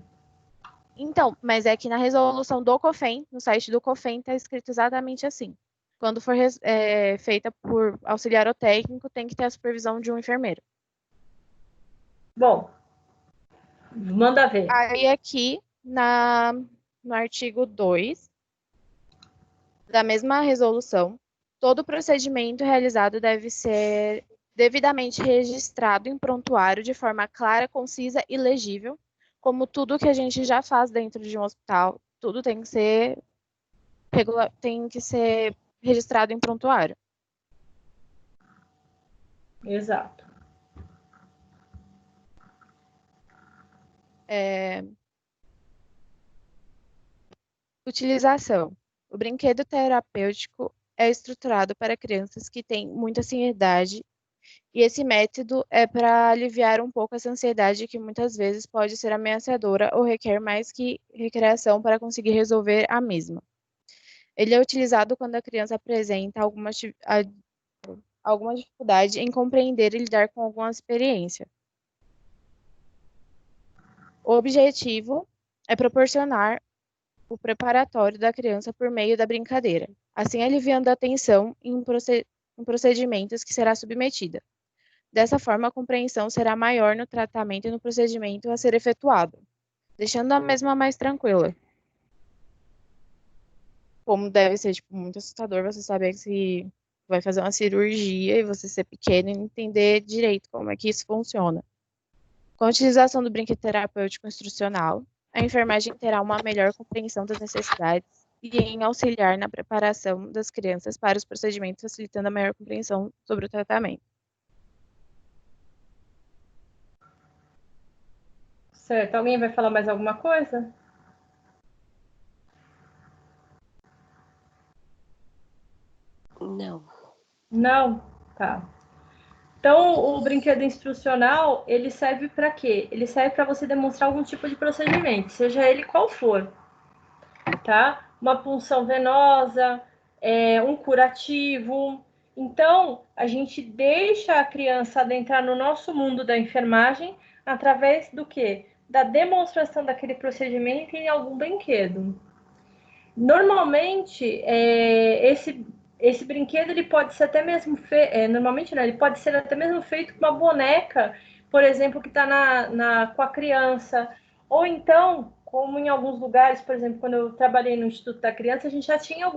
Então, mas é que na resolução do COFEN, no site do COFEN, está escrito exatamente assim. Quando for feita por auxiliar ou técnico, tem que ter a supervisão de um enfermeiro. Bom, manda ver. Aí aqui, no artigo 2 da mesma resolução, todo procedimento realizado deve ser devidamente registrado em prontuário de forma clara, concisa e legível, como tudo que a gente já faz dentro de um hospital, tudo tem que ser registrado em prontuário. Exato. Utilização. O brinquedo terapêutico é estruturado para crianças que têm muita ansiedade, e esse método é para aliviar um pouco essa ansiedade que muitas vezes pode ser ameaçadora ou requer mais que recreação para conseguir resolver a mesma. Ele é utilizado quando a criança apresenta alguma dificuldade em compreender e lidar com alguma experiência. O objetivo é proporcionar o preparatório da criança por meio da brincadeira, assim aliviando a tensão em procedimentos que será submetida. Dessa forma, a compreensão será maior no tratamento e no procedimento a ser efetuado, deixando a mesma mais tranquila. Como deve ser muito assustador você saber que se vai fazer uma cirurgia e você ser pequeno e entender direito como é que isso funciona. Com a utilização do brinquedo terapêutico instrucional, a enfermagem terá uma melhor compreensão das necessidades e em auxiliar na preparação das crianças para os procedimentos, facilitando a maior compreensão sobre o tratamento. Certo. Alguém vai falar mais alguma coisa? Não. Não? Tá. Então, o brinquedo instrucional, ele serve para quê? Ele serve para você demonstrar algum tipo de procedimento, seja ele qual for, tá? Uma punção venosa, um curativo. Então, a gente deixa a criança adentrar no nosso mundo da enfermagem através do quê? Da demonstração daquele procedimento em algum brinquedo. Normalmente, esse brinquedo ele pode ser até mesmo normalmente não, ele pode ser até mesmo feito com uma boneca, por exemplo, que está com a criança, ou então, como em alguns lugares, por exemplo, quando eu trabalhei no Instituto da Criança, a gente já tinha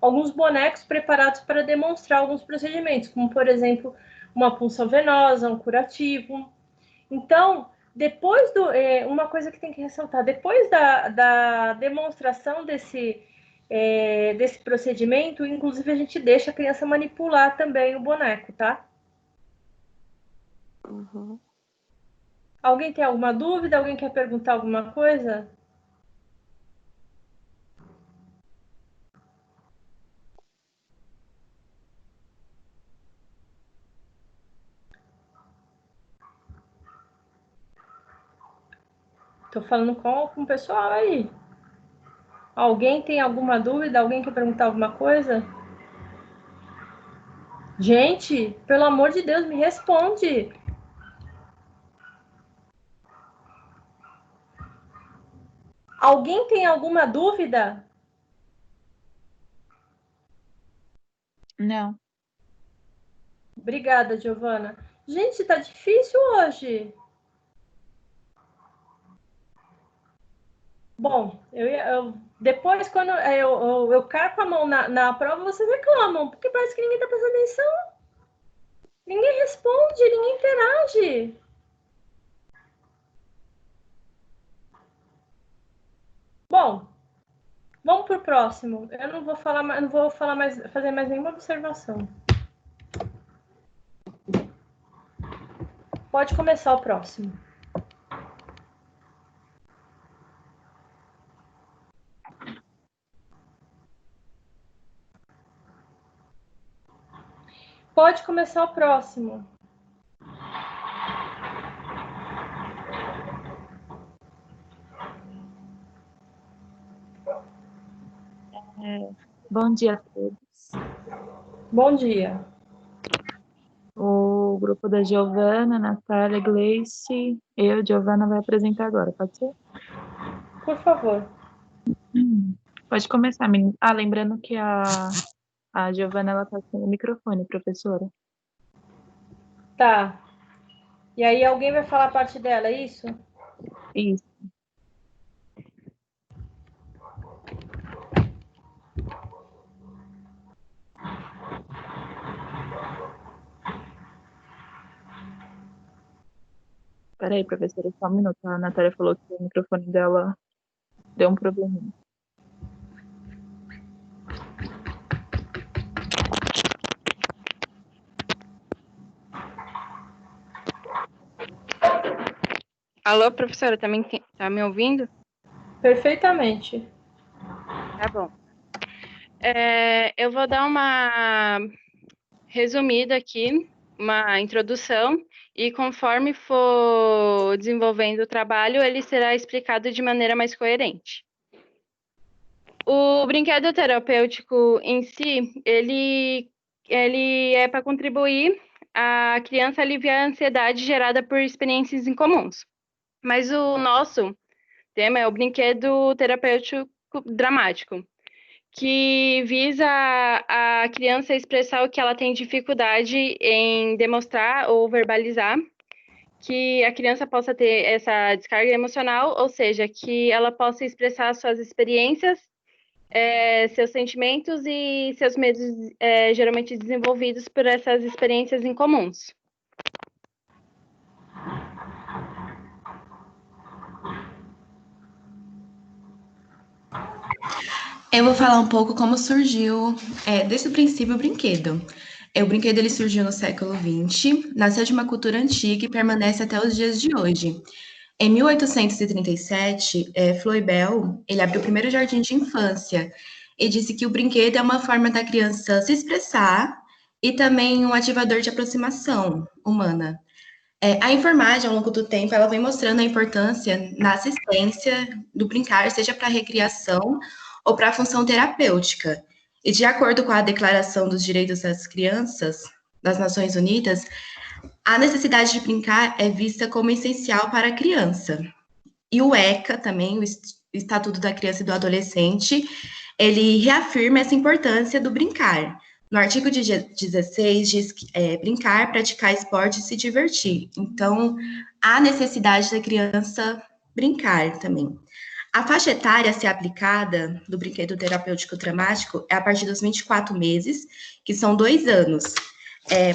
alguns bonecos preparados para demonstrar alguns procedimentos, como por exemplo, uma punção venosa, um curativo. Então, uma coisa que tem que ressaltar, depois da demonstração desse procedimento, inclusive a gente deixa a criança manipular também o boneco, tá? Uhum. Alguém tem alguma dúvida? Alguém quer perguntar alguma coisa? Tô falando com o pessoal aí. Alguém tem alguma dúvida? Alguém quer perguntar alguma coisa? Gente, pelo amor de Deus, me responde. Alguém tem alguma dúvida? Não. Obrigada, Giovana. Gente, tá difícil hoje. Bom, depois, quando eu carco a mão na prova, vocês reclamam, porque parece que ninguém tá prestando atenção. Ninguém responde, ninguém interage. Bom, vamos pro próximo. Eu não vou falar mais, fazer mais nenhuma observação. Pode começar o próximo. Pode começar o próximo. Bom dia a todos. Bom dia. O grupo da Giovana, Natália, Gleice, eu, Giovana, vai apresentar agora, pode ser? Por favor. Pode começar, menina. Ah, lembrando que a Giovana, ela tá sem o microfone, professora. Tá. E aí alguém vai falar a parte dela, é isso? Isso. Peraí, professora, só um minuto. A Natália falou que o microfone dela deu um probleminha. Alô, professora, tá me ouvindo? Perfeitamente. Tá bom. Eu vou dar uma resumida aqui, uma introdução, e conforme for desenvolvendo o trabalho, ele será explicado de maneira mais coerente. O brinquedo terapêutico em si, ele é para contribuir a criança a aliviar a ansiedade gerada por experiências incomuns. Mas o nosso tema é o brinquedo terapêutico dramático, que visa a criança expressar o que ela tem dificuldade em demonstrar ou verbalizar, que a criança possa ter essa descarga emocional, ou seja, que ela possa expressar suas experiências, seus sentimentos e seus medos, geralmente desenvolvidos por essas experiências incomuns. Eu vou falar um pouco como surgiu, desde o princípio, o brinquedo. O brinquedo ele surgiu no século XX, nasceu de uma cultura antiga e permanece até os dias de hoje. Em 1837, Floibel, ele abriu o primeiro jardim de infância e disse que o brinquedo é uma forma da criança se expressar e também um ativador de aproximação humana. A enfermagem, ao longo do tempo, ela vem mostrando a importância na assistência do brincar, seja para recreação ou para a função terapêutica. E de acordo com a Declaração dos Direitos das Crianças das Nações Unidas, a necessidade de brincar é vista como essencial para a criança. E o ECA também, o Estatuto da Criança e do Adolescente, ele reafirma essa importância do brincar. No artigo 16 diz que brincar, praticar esporte e se divertir. Então, há necessidade da criança brincar também. A faixa etária a ser aplicada do brinquedo terapêutico dramático é a partir dos 24 meses, que são 2 anos.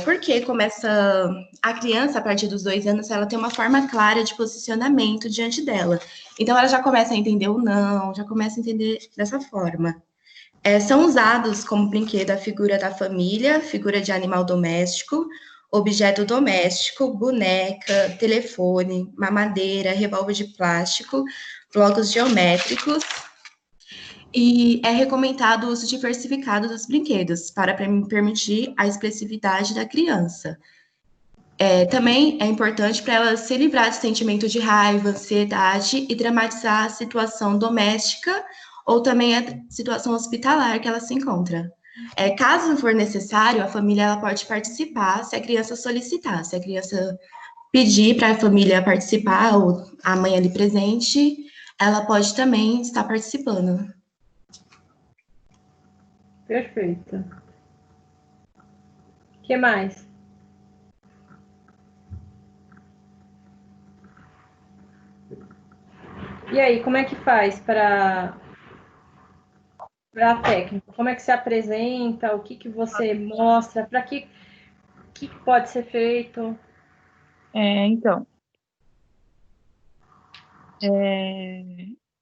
Porque começa a criança, a partir dos 2 anos, ela tem uma forma clara de posicionamento diante dela. Então, ela já começa a entender o não, já começa a entender dessa forma. São usados como brinquedo a figura da família, figura de animal doméstico, objeto doméstico, boneca, telefone, mamadeira, revólver de plástico, blocos geométricos, e é recomendado o uso diversificado dos brinquedos para permitir a expressividade da criança. Também é importante para ela se livrar de sentimento de raiva, ansiedade e dramatizar a situação doméstica ou também a situação hospitalar que ela se encontra. Caso for necessário, a família ela pode participar se a criança solicitar, se a criança pedir para a família participar, ou a mãe ali presente, ela pode também estar participando. Perfeito. O que mais? E aí, como é que faz para a técnica? Como é que se apresenta? O que você mostra? Para que pode ser feito? Então,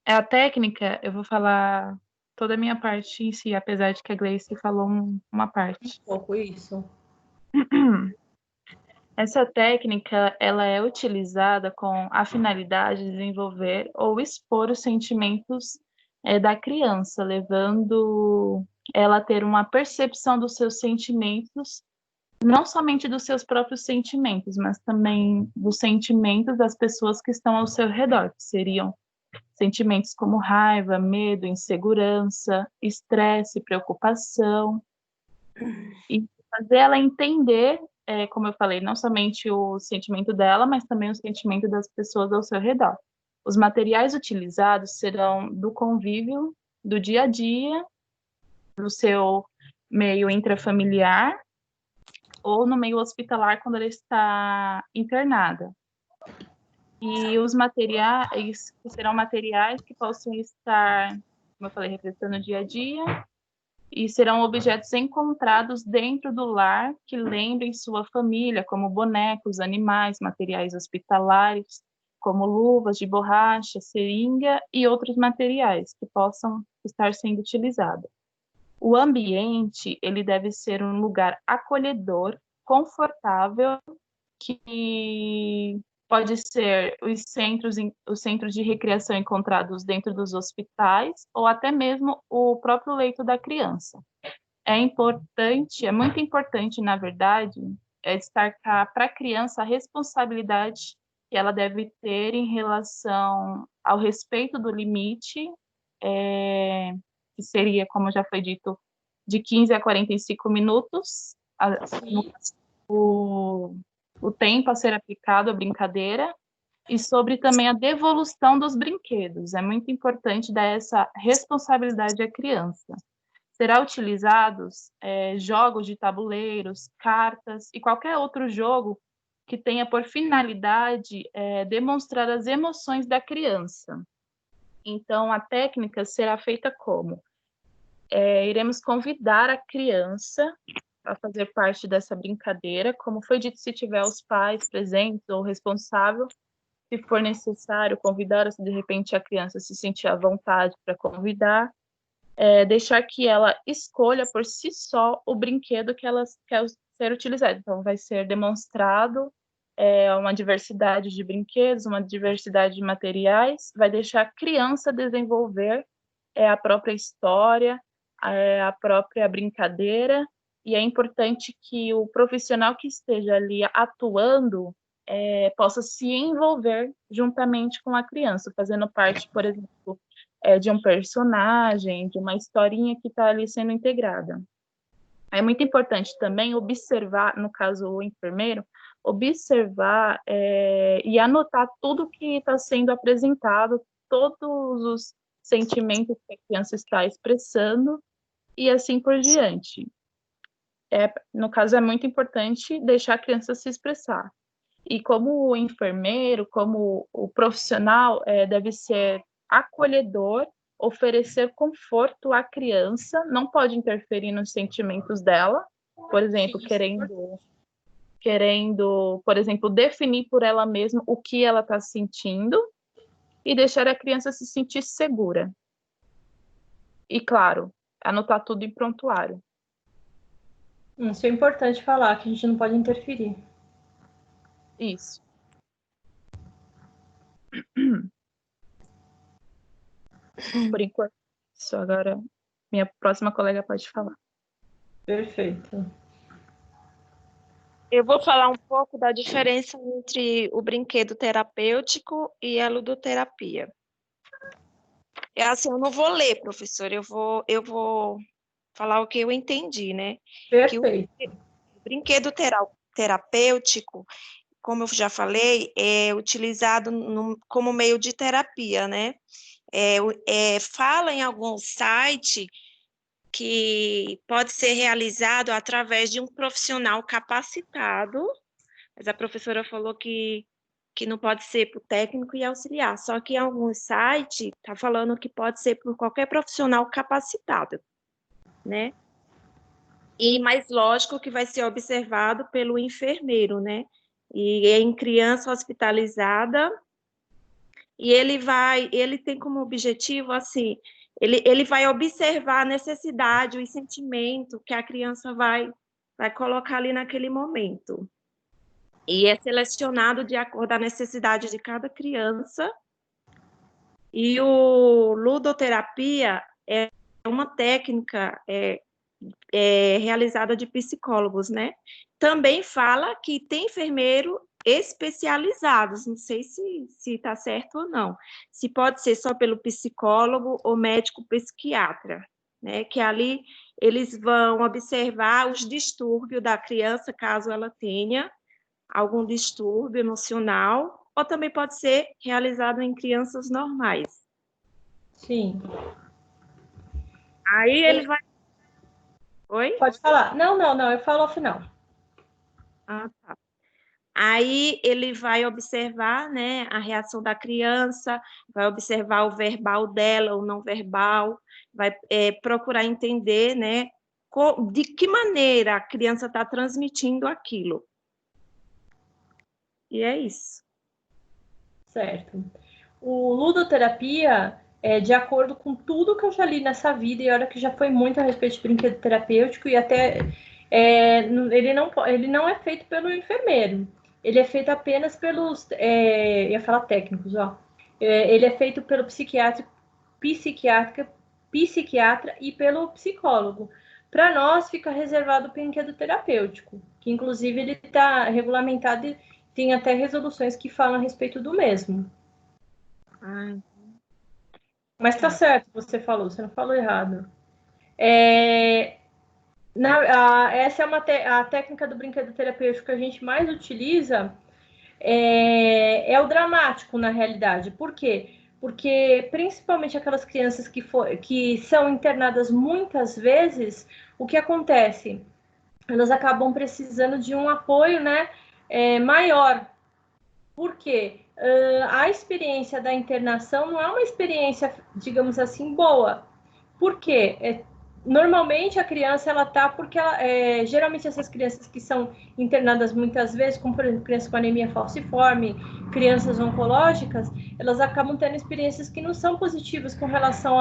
a técnica, eu vou falar toda a minha parte em si, apesar de que a Gleice falou uma parte. Um pouco isso. Essa técnica, ela é utilizada com a finalidade de desenvolver ou expor os sentimentos da criança, levando ela a ter uma percepção dos seus sentimentos, não somente dos seus próprios sentimentos, mas também dos sentimentos das pessoas que estão ao seu redor, que seriam sentimentos como raiva, medo, insegurança, estresse, preocupação, e fazer ela entender, como eu falei, não somente o sentimento dela, mas também o sentimento das pessoas ao seu redor. Os materiais utilizados serão do convívio, do dia a dia, do seu meio intrafamiliar ou no meio hospitalar quando ela está internada. E os materiais, que serão materiais que possam estar, como eu falei, representando o dia a dia, e serão objetos encontrados dentro do lar que lembrem sua família, como bonecos, animais, materiais hospitalares, como luvas de borracha, seringa e outros materiais que possam estar sendo utilizados. O ambiente, ele deve ser um lugar acolhedor, confortável, que pode ser os centros de recreação encontrados dentro dos hospitais ou até mesmo o próprio leito da criança. É muito importante, na verdade, destacar para a criança a responsabilidade que ela deve ter em relação ao respeito do limite, que seria, como já foi dito, de 15 a 45 minutos, o tempo a ser aplicado à brincadeira, e sobre também a devolução dos brinquedos. É muito importante dar essa responsabilidade à criança. Será utilizados jogos de tabuleiros, cartas e qualquer outro jogo que tenha por finalidade demonstrar as emoções da criança. Então, a técnica será feita como? Iremos convidar a criança a fazer parte dessa brincadeira, como foi dito, se tiver os pais presentes ou responsável, se for necessário convidar, ou se de repente a criança se sentir à vontade para convidar, deixar que ela escolha por si só o brinquedo que ela quer ser utilizado. Então, vai ser demonstrado uma diversidade de brinquedos, uma diversidade de materiais, vai deixar a criança desenvolver a própria história, a própria brincadeira, e é importante que o profissional que esteja ali atuando possa se envolver juntamente com a criança, fazendo parte, por exemplo, de um personagem, de uma historinha que está ali sendo integrada. É muito importante também observar, no caso o enfermeiro, observar e anotar tudo que está sendo apresentado, todos os sentimentos que a criança está expressando, e assim por diante. No caso, é muito importante deixar a criança se expressar. E como o enfermeiro, como o profissional, deve ser acolhedor, oferecer conforto à criança, não pode interferir nos sentimentos dela, por exemplo, querendo, por exemplo, definir por ela mesma o que ela está sentindo e deixar a criança se sentir segura. E, claro, anotar tudo em prontuário. Isso é importante falar, que a gente não pode interferir. Isso. Por enquanto, isso. Agora, minha próxima colega pode falar. Perfeito. Eu vou falar um pouco da diferença entre o brinquedo terapêutico e a ludoterapia. É assim, eu não vou ler, professor, eu vou falar o que eu entendi, né? Que o Perfeito. brinquedo terapêutico, como eu já falei, é utilizado como meio de terapia, né? Fala em algum site que pode ser realizado através de um profissional capacitado, mas a professora falou que não pode ser por técnico e auxiliar, só que em alguns sites está falando que pode ser por qualquer profissional capacitado, né? E mais lógico que vai ser observado pelo enfermeiro, né? E em criança hospitalizada, e ele tem como objetivo, assim, ele vai observar a necessidade, o sentimento que a criança vai colocar ali naquele momento. E é selecionado de acordo com a necessidade de cada criança. E o ludoterapia é uma técnica realizada de psicólogos, né? Também fala que tem enfermeiro especializados, não sei se está certo ou não, se pode ser só pelo psicólogo ou médico psiquiatra, né? Que ali eles vão observar os distúrbios da criança, caso ela tenha algum distúrbio emocional, ou também pode ser realizado em crianças normais. Sim. Aí ele vai... Oi? Pode falar. Não, eu falo ao final. Ah, tá. Aí ele vai observar, né, a reação da criança, vai observar o verbal dela, o não verbal, vai procurar entender, né, de que maneira a criança está transmitindo aquilo. E é isso. Certo. O ludoterapia, de acordo com tudo que eu já li nessa vida, e olha que já foi muito a respeito de brinquedo terapêutico, e até ele não é feito pelo enfermeiro, ele é feito apenas pelos, ia falar técnicos, ó. Ele é feito pelo psiquiatra e pelo psicólogo. Para nós fica reservado o brinquedo terapêutico, que inclusive ele está regulamentado e tem até resoluções que falam a respeito do mesmo. Mas tá certo, você não falou errado. Essa é a técnica do brinquedo terapêutico que a gente mais utiliza, é o dramático, na realidade. Por quê? Porque, principalmente aquelas crianças que são internadas muitas vezes, o que acontece? Elas acabam precisando de um apoio, né, maior. Por quê? A experiência da internação não é uma experiência, digamos assim, boa. Por quê? Normalmente a criança ela tá porque geralmente essas crianças que são internadas muitas vezes, como por exemplo crianças com anemia falciforme, crianças oncológicas, elas acabam tendo experiências que não são positivas com relação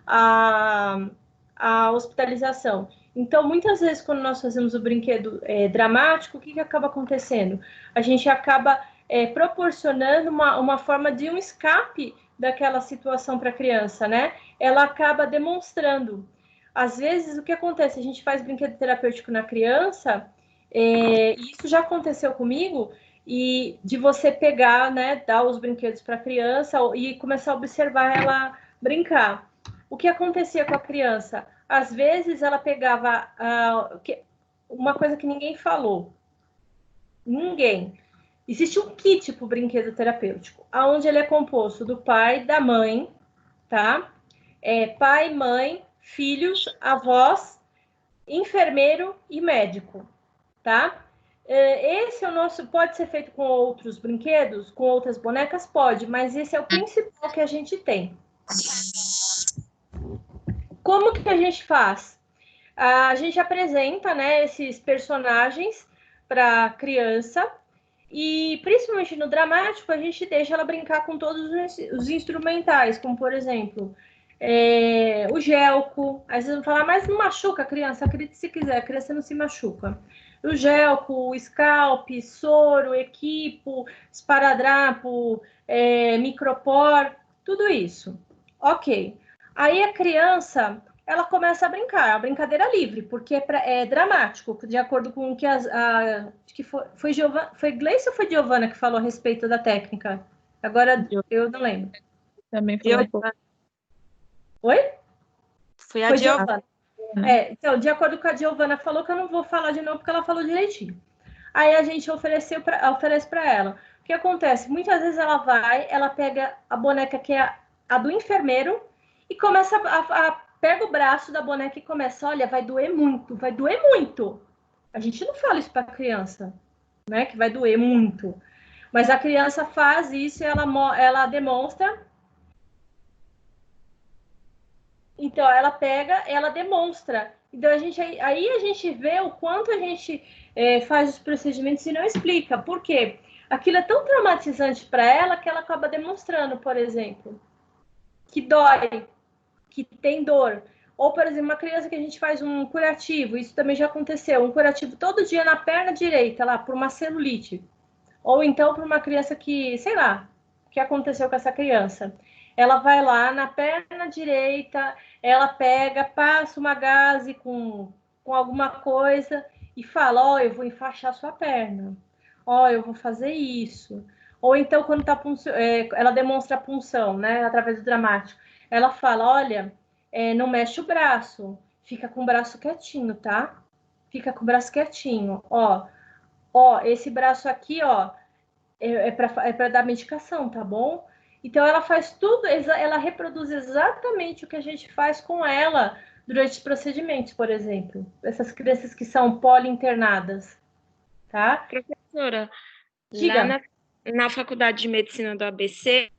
à hospitalização. Então, muitas vezes, quando nós fazemos o brinquedo dramático, o que acaba acontecendo? A gente acaba proporcionando uma forma de um escape daquela situação para a criança, né? Ela acaba demonstrando. Às vezes, o que acontece? A gente faz brinquedo terapêutico na criança, e isso já aconteceu comigo, e de você pegar, né, dar os brinquedos para a criança e começar a observar ela brincar. O que acontecia com a criança? Às vezes, ela pegava uma coisa que ninguém falou. Ninguém. Existe um kit para o brinquedo terapêutico, onde ele é composto do pai, da mãe, tá? Pai, mãe, filhos, avós, enfermeiro e médico, tá? Esse é o nosso... Pode ser feito com outros brinquedos, com outras bonecas? Pode, mas esse é o principal que a gente tem. Como que a gente faz? A gente apresenta, né, esses personagens para a criança, e principalmente no dramático, a gente deixa ela brincar com todos os instrumentais, como por exemplo, o gelco. Às vezes vão falar, mas não machuca a criança? Acredite se quiser, a criança não se machuca. O gelco, o scalp, soro, equipo, esparadrapo, micropor, tudo isso. Ok. Aí a criança, ela começa a brincar, a brincadeira livre, porque é dramático, de acordo com o que que foi Gleice ou foi Giovana que falou a respeito da técnica? Agora eu não lembro. Também falou um pouco. Oi? Foi a Foi Giovana. Giovana. Então, de acordo com a Giovana falou, que eu não vou falar de novo porque ela falou direitinho. Aí a gente oferece para ela. O que acontece? Muitas vezes ela pega a boneca que é a do enfermeiro e começa pega o braço da boneca e começa, olha, vai doer muito, vai doer muito. A gente não fala isso para a criança, né? Que vai doer muito. Mas a criança faz isso e ela demonstra. Então, ela pega, ela demonstra. Então, aí a gente vê o quanto a gente faz os procedimentos e não explica. Por quê? Aquilo é tão traumatizante para ela que ela acaba demonstrando, por exemplo, que dói, que tem dor. Ou, por exemplo, uma criança que a gente faz um curativo, isso também já aconteceu, um curativo todo dia na perna direita, lá, por uma celulite. Ou então por uma criança que, sei lá, o que aconteceu com essa criança. Ela vai lá na perna direita, ela pega, passa uma gaze com alguma coisa e fala, ó, eu vou enfaixar sua perna. Ó, eu vou fazer isso. Ou então, quando tá ela demonstra a punção, né, através do dramático. Ela fala, olha, não mexe o braço, fica com o braço quietinho, tá? Fica com o braço quietinho, ó. Ó, esse braço aqui, ó, é para dar medicação, tá bom? Então, ela faz tudo, ela reproduz exatamente o que a gente faz com ela durante os procedimentos, por exemplo. Essas crianças que são poli-internadas, tá? Professora, Diga. lá na Faculdade de Medicina do ABC,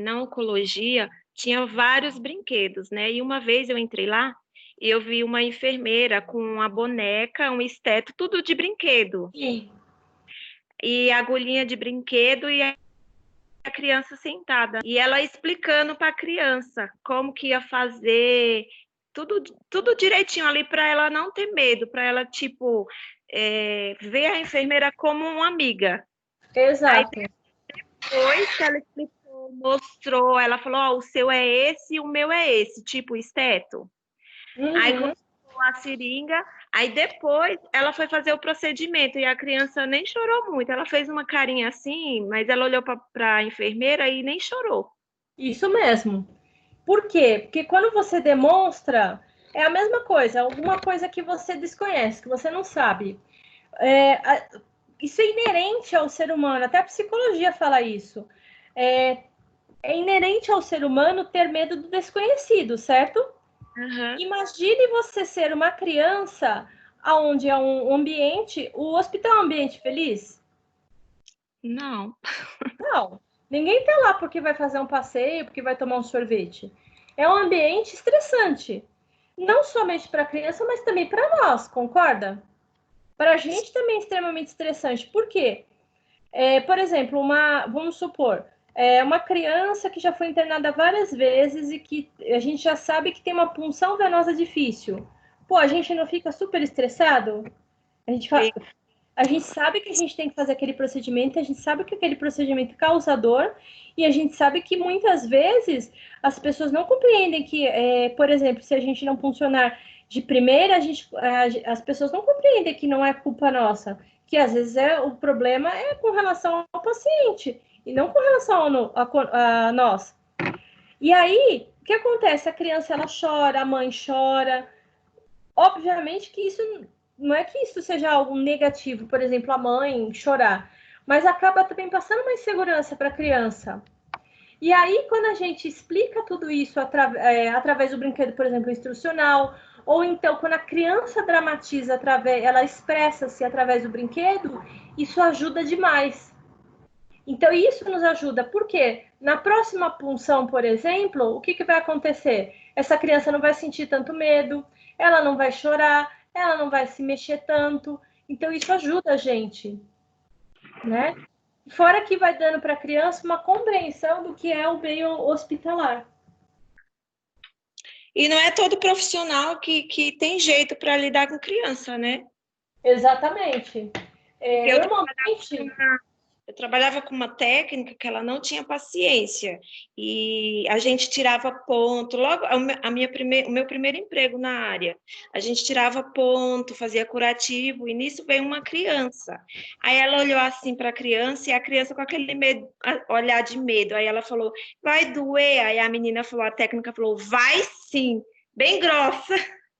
na oncologia, tinha vários brinquedos, né? E uma vez eu entrei lá e eu vi uma enfermeira com uma boneca, um esteto, tudo de brinquedo. Sim. E agulhinha de brinquedo e a criança sentada. E ela explicando para a criança como que ia fazer, tudo direitinho ali para ela não ter medo, para ela, tipo, ver a enfermeira como uma amiga. Exato. Aí, depois que ela explicou, mostrou, ela falou, ó, o seu é esse e o meu é esse, tipo, esteto. Uhum. Aí colocou a seringa, aí depois ela foi fazer o procedimento e a criança nem chorou muito. Ela fez uma carinha assim, mas ela olhou para a enfermeira e nem chorou. Isso mesmo. Por quê? Porque quando você demonstra, é a mesma coisa, alguma coisa que você desconhece, que você não sabe. Isso é inerente ao ser humano, até a psicologia fala isso. É inerente ao ser humano ter medo do desconhecido, certo? Uhum. Imagine você ser uma criança onde é um ambiente. O hospital é um ambiente feliz? Não. Não. Ninguém tá lá porque vai fazer um passeio, porque vai tomar um sorvete. É um ambiente estressante. Não somente para a criança, mas também para nós, concorda? Para a gente também é extremamente estressante. Por quê? Por exemplo, vamos supor, uma criança que já foi internada várias vezes e que a gente já sabe que tem uma punção venosa difícil. Pô, a gente não fica super estressado? A gente sabe que a gente tem que fazer aquele procedimento, a gente sabe que aquele procedimento causa dor, e a gente sabe que muitas vezes as pessoas não compreendem que, por exemplo, se a gente não funcionar de primeira, as pessoas não compreendem que não é culpa nossa, que às vezes o problema é com relação ao paciente, e não com relação a nós. E aí, o que acontece? A criança, ela chora, a mãe chora. Obviamente que isso não é que isso seja algo negativo, por exemplo, a mãe chorar, mas acaba também passando uma insegurança para a criança. E aí, quando a gente explica tudo isso através do brinquedo, por exemplo, instrucional, ou então quando a criança dramatiza, ela expressa-se através do brinquedo, isso ajuda demais. Então, isso nos ajuda, porque na próxima punção, por exemplo, o que vai acontecer? Essa criança não vai sentir tanto medo, ela não vai chorar, ela não vai se mexer tanto. Então, isso ajuda a gente, né? Fora que vai dando para a criança uma compreensão do que é o meio hospitalar. E não é todo profissional que tem jeito para lidar com criança, né? Exatamente. Normalmente... Eu trabalhava com uma técnica que ela não tinha paciência, e a gente tirava ponto, logo, o meu primeiro emprego na área, a gente tirava ponto, fazia curativo, e nisso veio uma criança. Aí ela olhou assim para a criança, e a criança com aquele medo, olhar de medo, aí ela falou, vai doer? Aí a menina falou, a técnica falou, vai sim, bem grossa.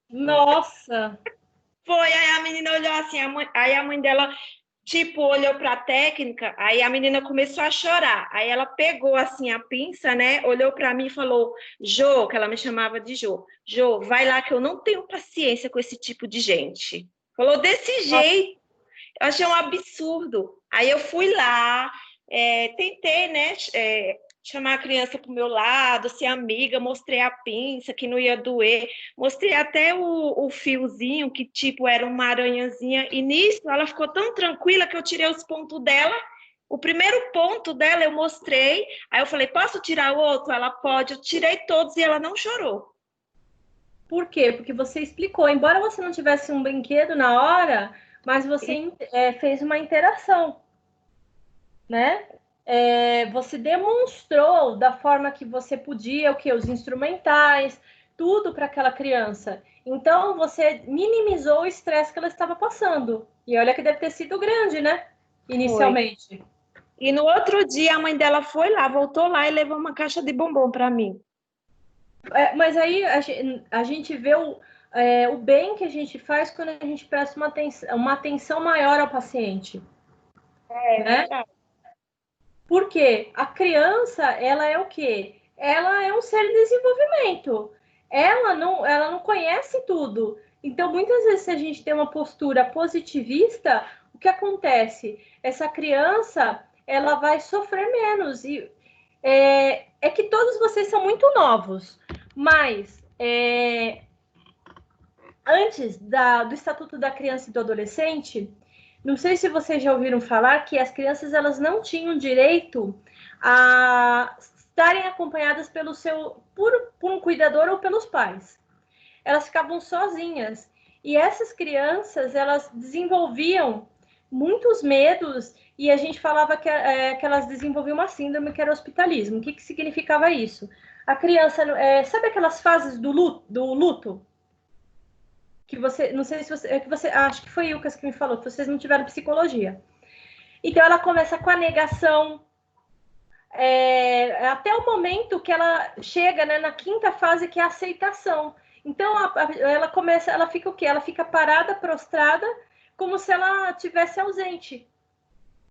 Nossa! Foi, aí a menina olhou assim, aí a mãe dela, tipo, olhou para a técnica, aí a menina começou a chorar. Aí ela pegou, assim, a pinça, né? Olhou para mim e falou, Jô, que ela me chamava de Jô, Jô, vai lá que eu não tenho paciência com esse tipo de gente. Falou desse jeito. Eu achei um absurdo. Aí eu fui lá, tentei, né, chamar a criança para o meu lado, ser amiga, mostrei a pinça, que não ia doer, mostrei até o fiozinho, que tipo era uma aranhazinha, e nisso ela ficou tão tranquila que eu tirei os pontos dela. O primeiro ponto dela eu mostrei, aí eu falei, posso tirar o outro? Ela pode, eu tirei todos e ela não chorou. Por quê? Porque você explicou, embora você não tivesse um brinquedo na hora, mas você fez uma interação, né? Você demonstrou da forma que você podia, os instrumentais, tudo para aquela criança. Então, você minimizou o estresse que ela estava passando. E olha que deve ter sido grande, né? Inicialmente. Foi. E no outro dia, a mãe dela foi lá, voltou lá e levou uma caixa de bombom para mim. Mas aí a gente vê o bem que a gente faz quando a gente presta uma atenção maior ao paciente. Né? Verdade. Porque a criança, ela é o quê? Ela é um ser de desenvolvimento. Ela não conhece tudo. Então, muitas vezes, se a gente tem uma postura positivista, o que acontece? Essa criança, ela vai sofrer menos. E é que todos vocês são muito novos, mas antes do Estatuto da Criança e do Adolescente, não sei se vocês já ouviram falar que as crianças elas não tinham direito a estarem acompanhadas por um cuidador ou pelos pais. Elas ficavam sozinhas. E essas crianças, elas desenvolviam muitos medos e a gente falava que elas desenvolviam uma síndrome que era o hospitalismo. O que significava isso? A criança, sabe aquelas fases do luto? Que você, não sei se você, acho que foi o Lucas que me falou, que vocês não tiveram psicologia. Então, ela começa com a negação, até o momento que ela chega, né, na quinta fase, que é a aceitação. Então, ela fica o quê? Ela fica parada, prostrada, como se ela estivesse ausente,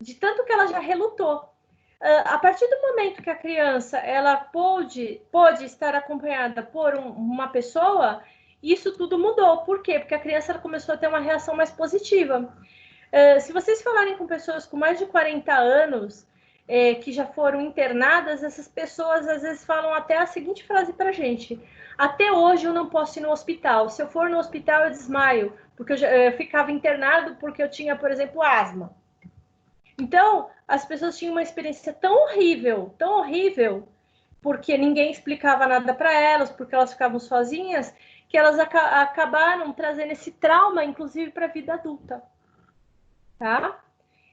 de tanto que ela já relutou. A partir do momento que a criança ela pôde estar acompanhada por uma pessoa, isso tudo mudou. Por quê? Porque a criança começou a ter uma reação mais positiva. Se vocês falarem com pessoas com mais de 40 anos, que já foram internadas, essas pessoas às vezes falam até a seguinte frase para a gente: até hoje eu não posso ir no hospital. Se eu for no hospital, eu desmaio, porque eu ficava internado porque eu tinha, por exemplo, asma. Então, as pessoas tinham uma experiência tão horrível, porque ninguém explicava nada para elas, porque elas ficavam sozinhas, que elas acabaram trazendo esse trauma, inclusive, para a vida adulta. Tá?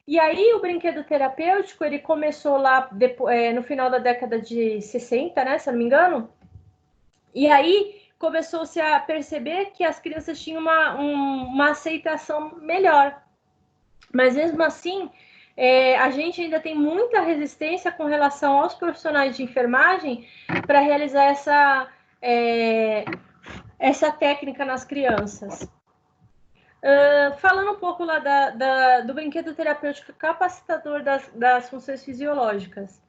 E aí, o brinquedo terapêutico, ele começou lá no final da década de 60, né, se eu não me engano. E aí, começou-se a perceber que as crianças tinham uma aceitação melhor. Mas, mesmo assim, a gente ainda tem muita resistência com relação aos profissionais de enfermagem para realizar essa técnica nas crianças. Falando um pouco lá do brinquedo terapêutico capacitador das funções fisiológicas.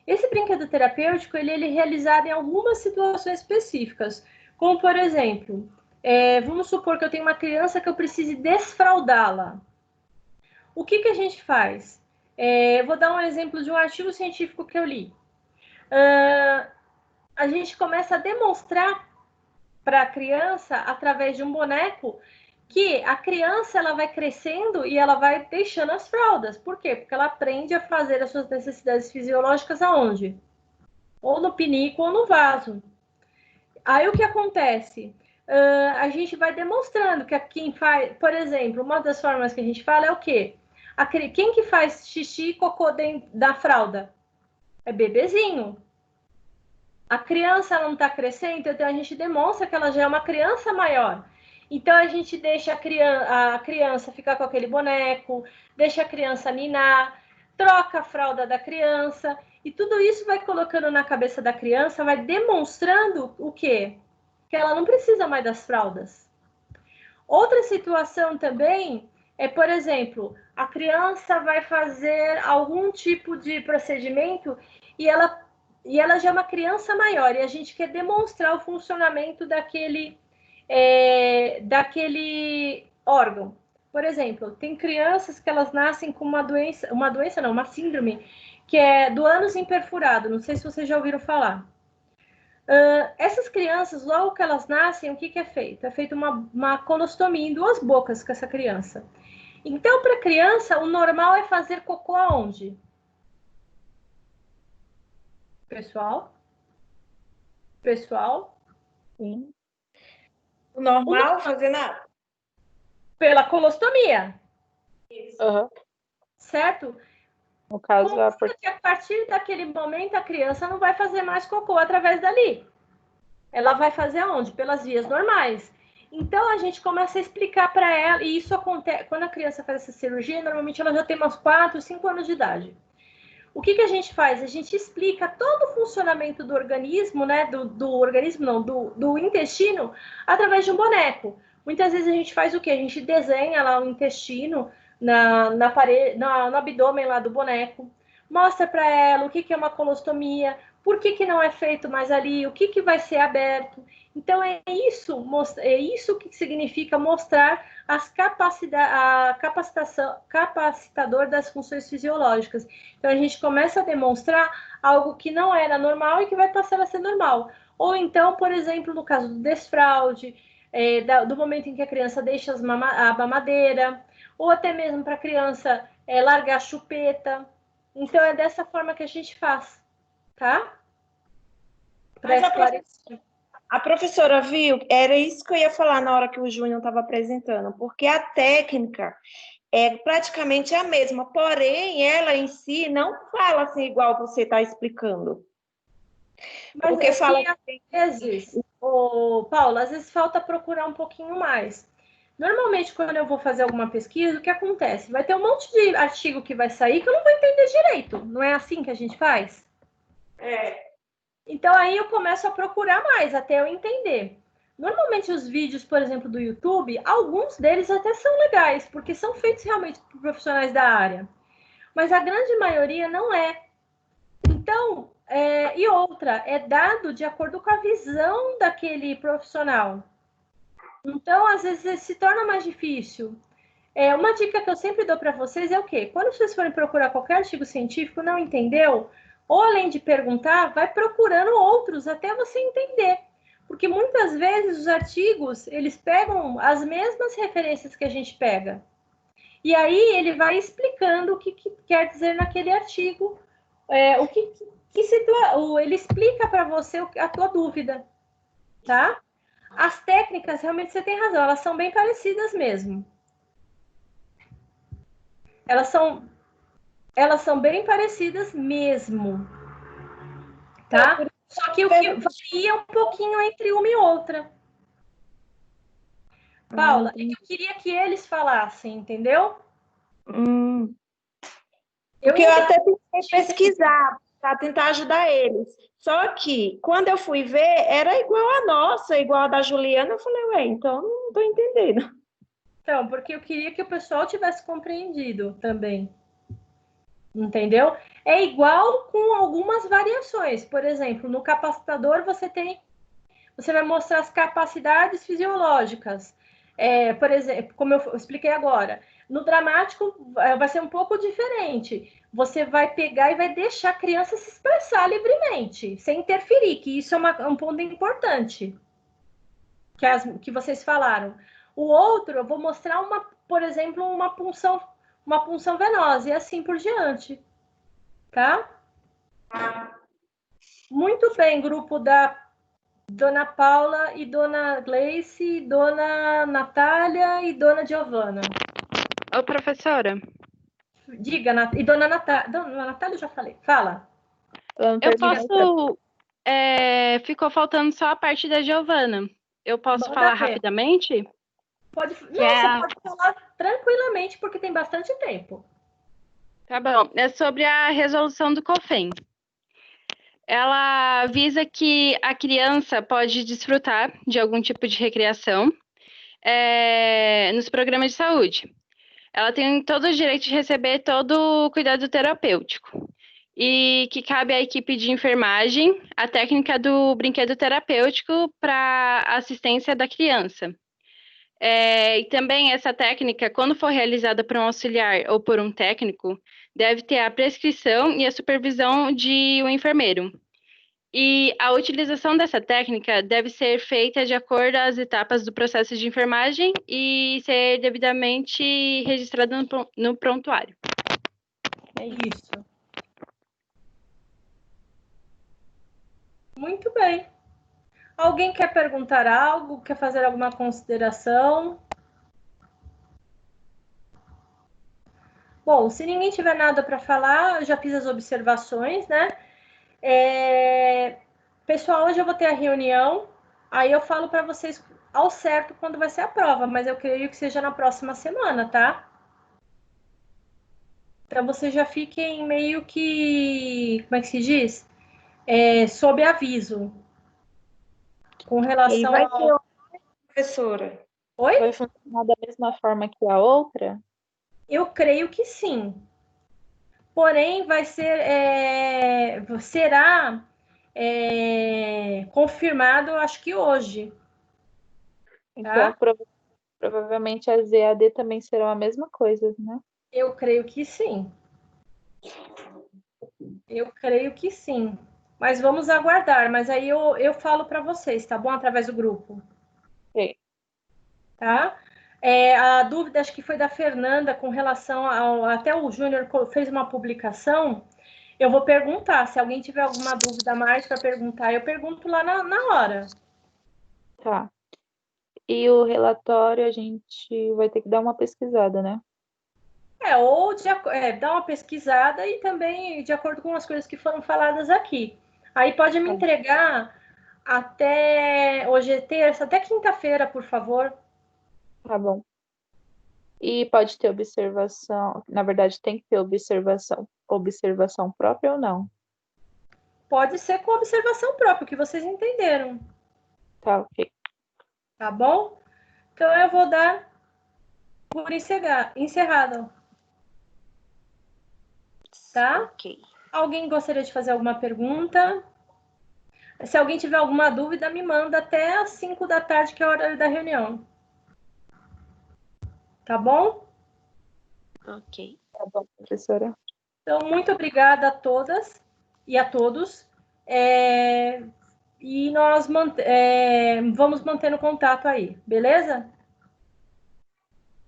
Esse brinquedo terapêutico ele é realizado em algumas situações específicas, como, por exemplo, vamos supor que eu tenho uma criança que eu precise desfraldá-la. O que a gente faz? Vou dar um exemplo de um artigo científico que eu li. A gente começa a demonstrar para a criança, através de um boneco, que a criança ela vai crescendo e ela vai deixando as fraldas. Por quê? Porque ela aprende a fazer as suas necessidades fisiológicas aonde? Ou no pinico ou no vaso. Aí o que acontece? A gente vai demonstrando que quem faz, por exemplo, uma das formas que a gente fala é o quê? Quem que faz xixi e cocô dentro da fralda? É bebezinho. A criança não está crescendo, então a gente demonstra que ela já é uma criança maior. Então a gente deixa a criança ficar com aquele boneco, deixa a criança ninar, troca a fralda da criança, e tudo isso vai colocando na cabeça da criança, vai demonstrando o quê? Que ela não precisa mais das fraldas. Outra situação também é, por exemplo, a criança vai fazer algum tipo de procedimento e ela já é uma criança maior, e a gente quer demonstrar o funcionamento daquele órgão. Por exemplo, tem crianças que elas nascem com uma síndrome, que é do ânus imperfurado, não sei se vocês já ouviram falar. Essas crianças, logo que elas nascem, o que é feito? É feita uma colostomia em 2 bocas com essa criança. Então, para a criança, o normal é fazer cocô aonde? Pessoal? Sim. O normal fazer nada? Pela colostomia. Uhum. Certo? No caso, porque a partir daquele momento, a criança não vai fazer mais cocô através dali. Ela vai fazer aonde? Pelas vias normais. Então, a gente começa a explicar para ela, e isso acontece, quando a criança faz essa cirurgia, normalmente ela já tem umas 4, 5 anos de idade. O que a gente faz? A gente explica todo o funcionamento do organismo, né? Do intestino, através de um boneco. Muitas vezes a gente faz o quê? A gente desenha lá o intestino na parede, no abdômen lá do boneco, mostra para ela o que é uma colostomia, por que não é feito mais ali, o que vai ser aberto. Então, é isso que significa mostrar capacitador das funções fisiológicas. Então, a gente começa a demonstrar algo que não era normal e que vai passar a ser normal. Ou então, por exemplo, no caso do desfraude, do momento em que a criança deixa a mamadeira, ou até mesmo para a criança largar a chupeta. Então, é dessa forma que a gente faz, tá? Mas a professora viu, era isso que eu ia falar na hora que o Júnior estava apresentando, porque a técnica é praticamente a mesma, porém, ela em si não fala assim igual você está explicando. Mas porque fala às vezes, Paula, às vezes falta procurar um pouquinho mais. Normalmente, quando eu vou fazer alguma pesquisa, o que acontece? Vai ter um monte de artigo que vai sair que eu não vou entender direito. Não é assim que a gente faz? Então, aí eu começo a procurar mais, até eu entender. Normalmente, os vídeos, por exemplo, do YouTube, alguns deles até são legais, porque são feitos realmente por profissionais da área. Mas a grande maioria não é. Então, e outra, é dado de acordo com a visão daquele profissional. Então, às vezes, se torna mais difícil. Uma dica que eu sempre dou para vocês é o quê? Quando vocês forem procurar qualquer artigo científico, não entendeu? Ou, além de perguntar, vai procurando outros até você entender. Porque, muitas vezes, os artigos, eles pegam as mesmas referências que a gente pega. E aí, ele vai explicando o que quer dizer naquele artigo, ele explica para você a tua dúvida, tá? As técnicas, realmente, você tem razão, elas são bem parecidas mesmo. Elas são bem parecidas mesmo, tá? Só que o que varia um pouquinho entre uma e outra. Paula, eu queria que eles falassem, entendeu? Porque eu até tentei pesquisar para tentar ajudar eles. Só que, quando eu fui ver, era igual a nossa, igual a da Juliana. Eu falei, então não estou entendendo. Então, porque eu queria que o pessoal tivesse compreendido também. Entendeu? É igual com algumas variações. Por exemplo, no capacitador você vai mostrar as capacidades fisiológicas. Por exemplo, como eu expliquei agora, no dramático vai ser um pouco diferente. Você vai pegar e vai deixar a criança se expressar livremente, sem interferir, que isso é um ponto importante que vocês falaram. O outro, eu vou mostrar por exemplo, uma punção venosa e assim por diante, tá? Muito bem, grupo da Dona Paula e Dona Gleice, Dona Natália e Dona Giovana. Ô, professora. Diga, e dona Natália, eu já falei. Fala. Eu posso... ficou faltando só a parte da Giovana. Eu posso Manda falar ver. rapidamente? Pode, não, Que é- você pode falar tranquilamente, porque tem bastante tempo. Tá bom. É sobre a resolução do COFEN. Ela visa que a criança pode desfrutar de algum tipo de recreação nos programas de saúde. Ela tem todo o direito de receber todo o cuidado terapêutico. E que cabe à equipe de enfermagem a técnica do brinquedo terapêutico para assistência da criança. E também essa técnica, quando for realizada por um auxiliar ou por um técnico, deve ter a prescrição e a supervisão de um enfermeiro. E a utilização dessa técnica deve ser feita de acordo às etapas do processo de enfermagem e ser devidamente registrada no prontuário. É isso. Muito bem. Alguém quer perguntar algo? Quer fazer alguma consideração? Bom, se ninguém tiver nada para falar, eu já fiz as observações, né? Pessoal, hoje eu vou ter a reunião, aí eu falo para vocês ao certo quando vai ser a prova, mas eu creio que seja na próxima semana, tá? Então vocês já fiquem meio que, como é que se diz? Sob aviso. Com relação vai ao... Professora. Oi? Vai funcionar da mesma forma que a outra? Eu creio que sim. Porém, vai ser, será confirmado, acho que hoje. Então, provavelmente as EAD também serão a mesma coisa, né? Eu creio que sim. Eu creio que sim. Mas vamos aguardar. Mas aí eu falo para vocês, tá bom? Através do grupo. Ok. Tá? A dúvida, acho que foi da Fernanda, com relação ao... Até o Júnior fez uma publicação. Eu vou perguntar. Se alguém tiver alguma dúvida a mais para perguntar, eu pergunto lá na hora. Tá. E o relatório a gente vai ter que dar uma pesquisada, né? Ou dar uma pesquisada e também de acordo com as coisas que foram faladas aqui. Aí pode me entregar até hoje é terça, até quinta-feira, por favor. Tá bom. E pode ter observação, na verdade tem que ter observação própria ou não? Pode ser com observação própria, o que vocês entenderam. Tá, ok. Tá bom? Então eu vou dar por encerrado. Tá? Ok. Alguém gostaria de fazer alguma pergunta? Se alguém tiver alguma dúvida, me manda até às 5 da tarde, que é a hora da reunião. Tá bom? Ok. Tá bom, professora. Então, muito obrigada a todas e a todos. E nós vamos mantendo contato aí, beleza?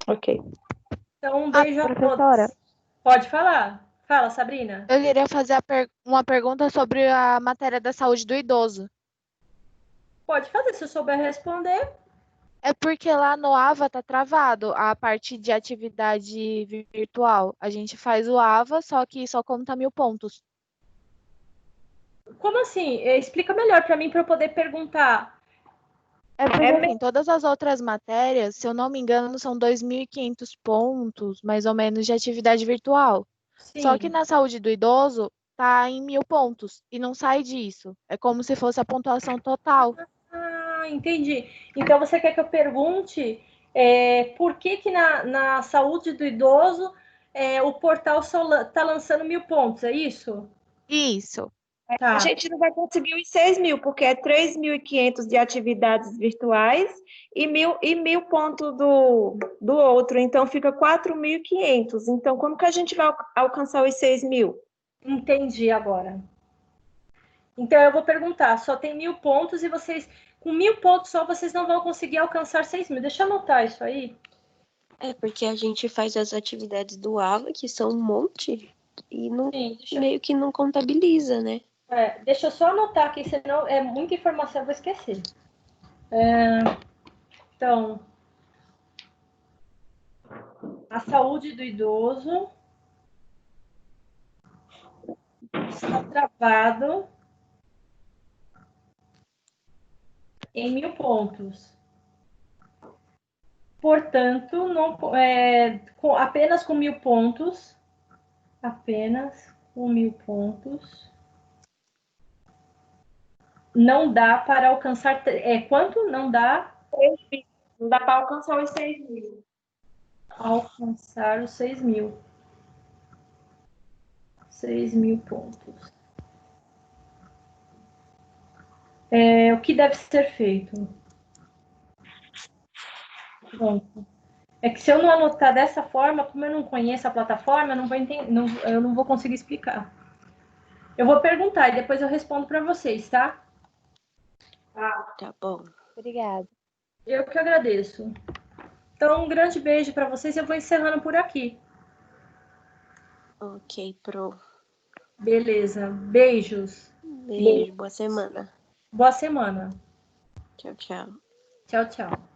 Ok. Então, um beijo a professora. todos. Pode falar. Fala, Sabrina. Eu queria fazer uma pergunta sobre a matéria da saúde do idoso. Pode fazer, se eu souber responder. É porque lá no AVA tá travado a parte de atividade virtual. A gente faz o AVA, só que só conta 1000 pontos. Como assim? Explica melhor para mim, para eu poder perguntar. É porque, assim, todas as outras matérias, se eu não me engano, são 2.500 pontos, mais ou menos, de atividade virtual. Sim. Só que na saúde do idoso, tá em 1000 pontos, e não sai disso. É como se fosse a pontuação total. Ah, entendi. Então, você quer que eu pergunte por que na saúde do idoso o portal só está lançando 1000 pontos, é isso? Isso. Tá. A gente não vai conseguir os 6.000, porque é 3.500 de atividades virtuais e 1.000 pontos do outro. Então, fica 4.500. Então, como que a gente vai alcançar os 6.000? Entendi agora. Então, eu vou perguntar, só tem 1000 pontos e vocês, com 1000 pontos só, vocês não vão conseguir alcançar 6.000. Deixa eu anotar isso aí. É porque a gente faz as atividades do AVA, que são um monte, e não, meio que não contabiliza, né? Deixa eu só anotar aqui, senão é muita informação, eu vou esquecer. Então, a saúde do idoso está travado em 1000 pontos. Portanto, não, apenas com 1000 pontos, não dá para alcançar. Quanto não dá? 6.000. Não dá para alcançar os 6.000. Alcançar os 6.000. 6.000 pontos. O que deve ser feito? Pronto. É que se eu não anotar dessa forma, como eu não conheço a plataforma, eu não vou conseguir explicar. Eu vou perguntar e depois eu respondo para vocês, tá? Tá bom. Obrigada. Eu que agradeço. Então, um grande beijo para vocês e eu vou encerrando por aqui. Ok, Pro. Beleza. Beijos. Beijo, boa semana. Boa semana. Tchau, tchau. Tchau, tchau.